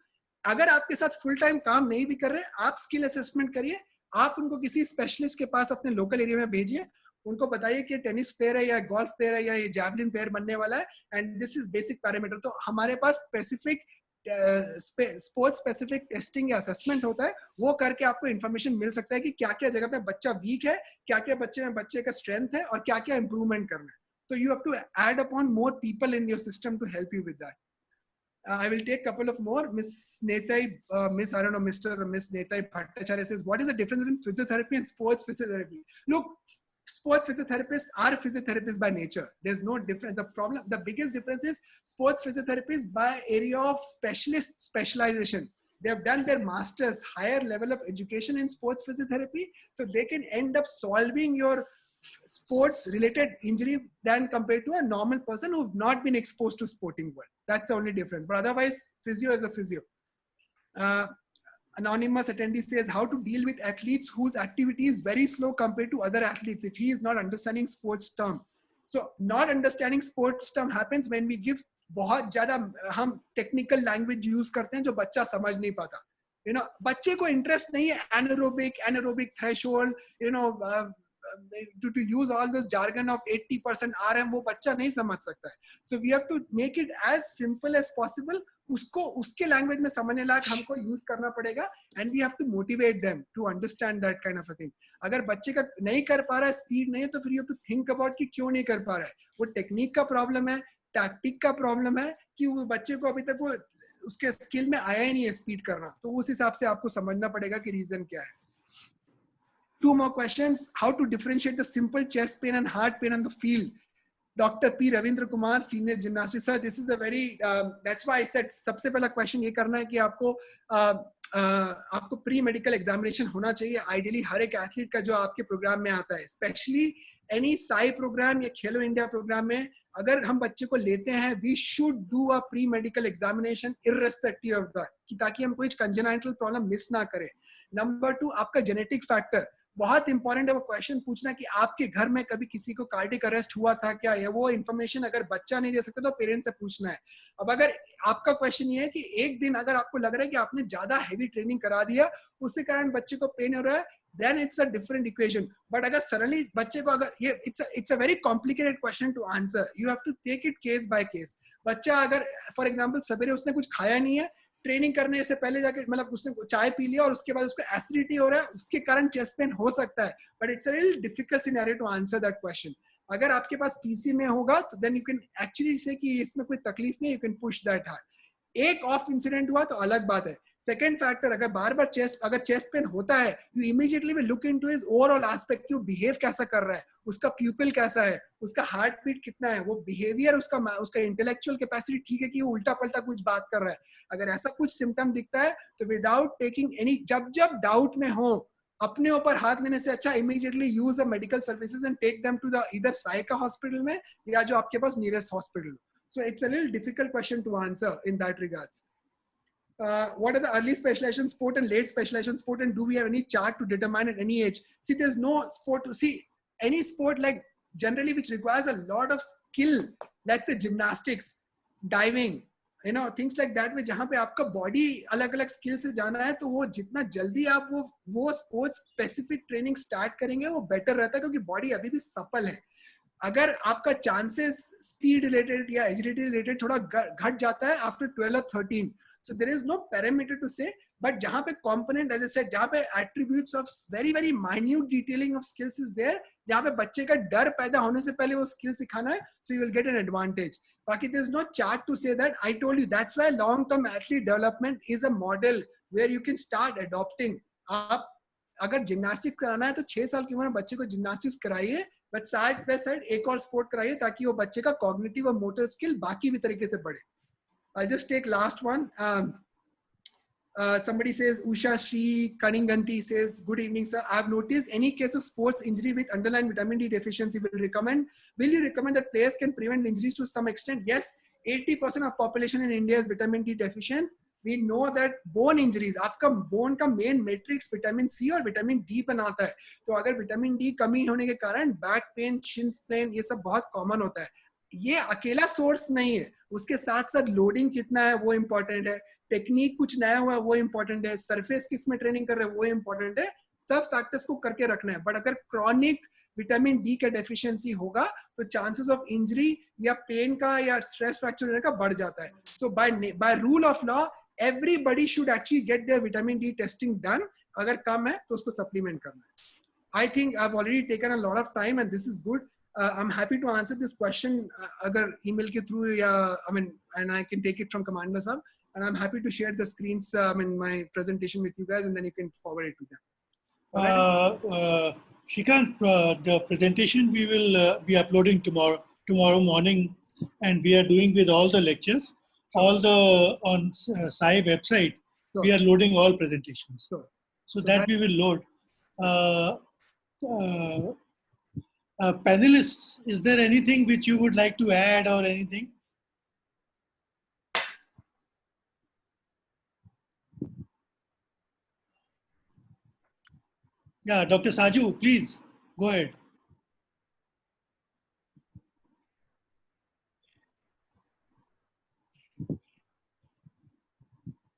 अगर आपके साथ full time काम नहीं भी कर रहे, आप skill assessment करिए, आप उनको किसी स्पेशलिस्ट के पास अपने लोकल एरिया में भेजिए, उनको बताइए कि टेनिस प्लेयर है या गोल्फ प्लेयर है या ये जैवलिन प्लेयर बनने वाला है, and this is basic parameter. तो हमारे पास स्पेसिफिक स्पोर्ट्स स्पेसिफिक टेस्टिंग या असेसमेंट होता है, वो करके आपको इन्फॉर्मेशन मिल सकता है कि क्या क्या जगह पे बच्चा वीक है, क्या क्या बच्चे का स्ट्रेंथ है और क्या क्या इंप्रूवमेंट करना है. तो you have to add upon more people in your system to help you with that. I will take a couple of more. Miss Netai, Miss, I don't know, Mr. or Miss Netai Bhattacharya says, what is the difference between physiotherapy and sports physiotherapy? Look, sports physiotherapists are physiotherapists by nature. There's no difference. The biggest difference is sports physiotherapists by area of specialization. They have done their masters, higher level of education in sports physiotherapy, so they can end up solving your sports related injury than compared to a normal person who've not been exposed to sporting world. That's the only difference. But otherwise, physio is a physio. Anonymous attendee says, how to deal with athletes whose activity is very slow compared to other athletes if he is not understanding sports term. So not understanding sports term happens when we give बहुत ज़्यादा हम technical language use करते हैं जो बच्चा समझ नहीं पाता. बच्चे को interest नहीं है anaerobic threshold, to use all this jargon of 80% RM, वो बच्चा नहीं समझ सकता है. So we have to make it as simple as possible. उसको उसके language में समझने लायक हमको use करना पड़ेगा, and we have to motivate them to understand that kind of a thing. अगर बच्चे का नहीं कर पा रहा है, speed नहीं है, तो फिर you have to think about कि क्यों नहीं कर पा रहा है. वो technique का problem है, tactic का problem है, कि वो बच्चे को अभी तक वो उसके skill में आया ही नहीं है speed करना. तो उस हिसाब से आपको समझना पड़ेगा कि reason क्या है. Two more questions. How to differentiate the simple chest pain and heart pain on the field? Dr. P. Ravindra Kumar, senior gymnast. Sir, this is a very, that's why I said, सबसे पहला question ये करना है कि आपको pre-medical examination होना चाहिए. Ideally, हर एक athlete का जो आपके program में आता है, especially any SAI program या खेलो India program में, अगर हम बच्चे को लेते हैं, we should do a pre-medical examination irrespective of that, ताकि हम कोई congenital problem miss ना करें. Number 2, आपका genetic factor. बहुत इंपॉर्टेंट है वो क्वेश्चन पूछना कि आपके घर में कभी किसी को कार्डियक अरेस्ट हुआ था क्या, या वो इन्फॉर्मेशन अगर बच्चा नहीं दे सकता तो पेरेंट्स से पूछना है. अब अगर आपका क्वेश्चन ये है कि एक दिन अगर आपको लग रहा है कि आपने ज्यादा हैवी ट्रेनिंग करा दिया, उसके कारण बच्चे को पेन हो रहा है, then it's a different equation. But अगर suddenly बच्चे को अगर ये it's a very complicated question to answer. You have to take it case by case. बच्चा अगर for example सवेरे उसने कुछ खाया नहीं है, ट्रेनिंग करने से पहले जाके मतलब उसने चाय पी लिया और उसके बाद उसको एसिडिटी हो रहा है, उसके कारण चेस्ट पेन हो सकता है. But it's a little difficult scenario to answer that question. अगर आपके पास पीसी में होगा तो देन यू कैन एक्चुअली से कि इसमें कोई तकलीफ नहीं, you can push that hard. एक ऑफ इंसिडेंट हुआ तो अलग बात है. सेकंड फैक्टर, अगर बार बार चेस्ट पेन होता है, you immediately will look into his overall aspect, कि वो बिहेव कैसा कर रहा है, उसका प्यूपिल कैसा है, उसका हार्ट बीट कितना है, वो बिहेवियर, उसका इंटेलेक्चुअल कैपेसिटी ठीक है कि वो उल्टा पल्टा कुछ बात कर रहा है. अगर ऐसा कुछ सिम्टम दिखता है तो विदाउट टेकिंग एनी, जब डाउट में हो, अपने ऊपर हाथ लेने से अच्छा immediately use a medical services and take them to the इधर साइका हॉस्पिटल में या जो आपके पास nearest hospital. So it's a little difficult question to answer in that regards. What are the early specialization sport and late specialization sport, and do we have any chart to determine at any age? See, there's no sport to see any sport like generally which requires a lot of skill. Let's say gymnastics, diving, things like that, में जहाँ पे आपका body अलग-अलग skill से जाना है, तो वो जितना जल्दी आप वो sports specific training start करेंगे वो better रहता है, क्योंकि body अभी भी supple है. अगर आपका चांसेस स्पीड रिलेटेड या एजिलिटी रिलेटेड थोड़ा घट जाता है after 12 or 13, so there is no parameter to say, but जहाँ पे component, as I said, जहाँ पे attributes of very very minute detailing of skills is there, जहाँ पे बच्चे का डर पैदा होने से पहले वो skill सिखाना है, so you will get an advantage. बाकी there is no chart to say that. I told you that's why long term athlete development is a model where you can start adopting. आप अगर gymnastics कराना है तो 6 साल की उम्र में बच्चे को जिम्नास्टिक्स कराइए, बट साइड बाय साइड एक और स्पोर्ट कराइए ताकि वो बच्चे का कॉग्निटिव और मोटर स्किल बाकी भी तरीके से बढ़े. I'll just take last one. Somebody says, Usha Shri Kaninganti says, good evening, sir. I have noticed any case of sports injury with underlying vitamin D deficiency. Will you recommend that players can prevent injuries to some extent? Yes, 80% of population in India is vitamin D deficient. We know that bone injuries, आपका bone का main matrix vitamin C और vitamin D बनाता है. तो अगर vitamin D कमी होने के कारण back pain, shins pain ये सब बहुत common होता है. ये अकेला सोर्स नहीं है, उसके साथ साथ लोडिंग कितना है वो इम्पोर्टेंट है, टेक्निक कुछ नया हुआ है वो इम्पोर्टेंट है, सरफेस किस में ट्रेनिंग कर रहे हैं वो इम्पोर्टेंट है. सब फैक्टर्स को करके रखना है. बट अगर क्रॉनिक विटामिन डी का डेफिशिएंसी होगा तो चांसेस ऑफ इंजरी या पेन का या स्ट्रेस फ्रैक्चर होने का बढ़ जाता है. So by rule of law everybody should actually get their vitamin D testing done. अगर कम है तो उसको सप्लीमेंट करना है. I think I have already taken a lot of time and this is good. I'm happy to answer this question agar email ke through ya, I mean, and I can take it from Commander Sahab, and I'm happy to share the screens my presentation with you guys, and then you can forward it to them. Shrikant, the presentation we will be uploading tomorrow morning, and we are doing with all the lectures, all the on Sai website. We are loading all presentations, so that we will load. Panelists, is there anything which you would like to add or anything? Yeah, Dr. Saju, please go ahead.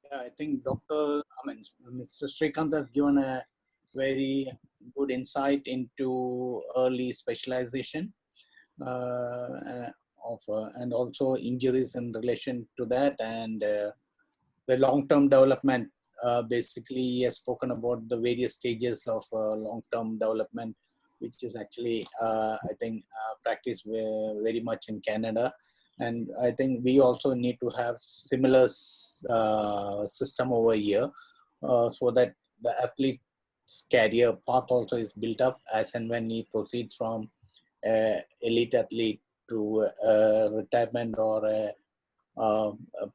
Yeah, I think Mr. Shrikant has given a very good insight into early specialization and also injuries in relation to that, and the long-term development. Basically, he has spoken about the various stages of long-term development, which is actually, I think, practiced very much in Canada. And I think we also need to have similar system over here so that the athlete's career path also is built up as and when he proceeds from elite athlete to retirement or a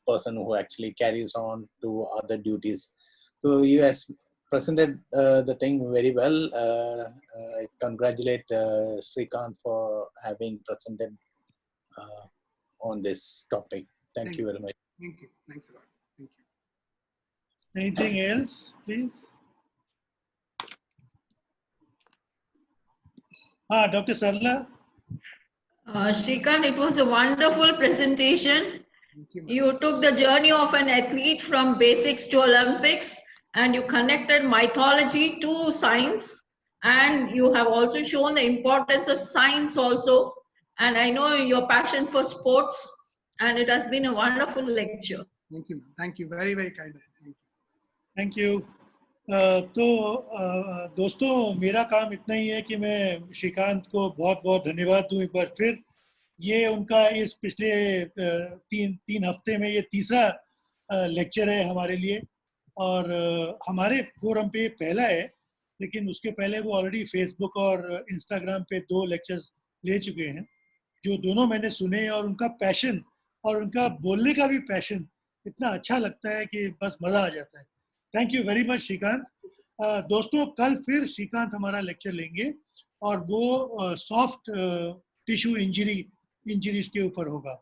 person who actually carries on to other duties. So he has presented the thing very well. I congratulate Shrikant for having presented on this topic. Thank you very much. Thank you. Thanks a lot. Thank you. Anything else, please? Dr. Sarla? Shrikant, it was a wonderful presentation. You took the journey of an athlete from basics to Olympics, and you connected mythology to science, and you have also shown the importance of science also. And I know your passion for sports, and it has been a wonderful lecture. Thank you. Thank you. Very, very kind. Thank you. तो दोस्तों, मेरा काम इतना ही है कि मैं श्रीकांत को बहुत बहुत धन्यवाद दूं एक बार फिर. ये उनका इस पिछले तीन हफ्ते में ये तीसरा लेक्चर है हमारे लिए, और हमारे फोरम पे पहला है, लेकिन उसके पहले वो ऑलरेडी फेसबुक और इंस्टाग्राम पे 2 लेक्चर्स ले चुके हैं, जो दोनों मैंने सुने. और उनका पैशन और उनका बोलने का भी पैशन इतना अच्छा लगता है कि बस मज़ा आ जाता है. Thank you very much Srikanth. दोस्तों, कल फिर श्रीकांत हमारा लेक्चर लेंगे, और वो सॉफ्ट टिश्यू इंजरीज के ऊपर होगा.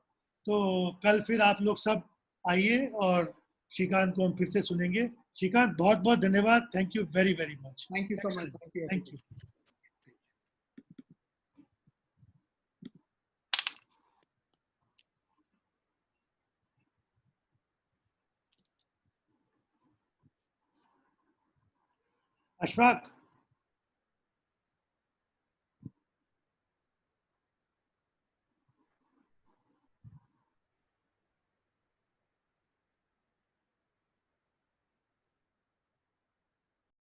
तो कल फिर आप लोग सब आइए और श्रीकांत को हम फिर से सुनेंगे. श्रीकांत, बहुत बहुत धन्यवाद. Thank you very very much. Thank you so much. Thank you. Ashfaq.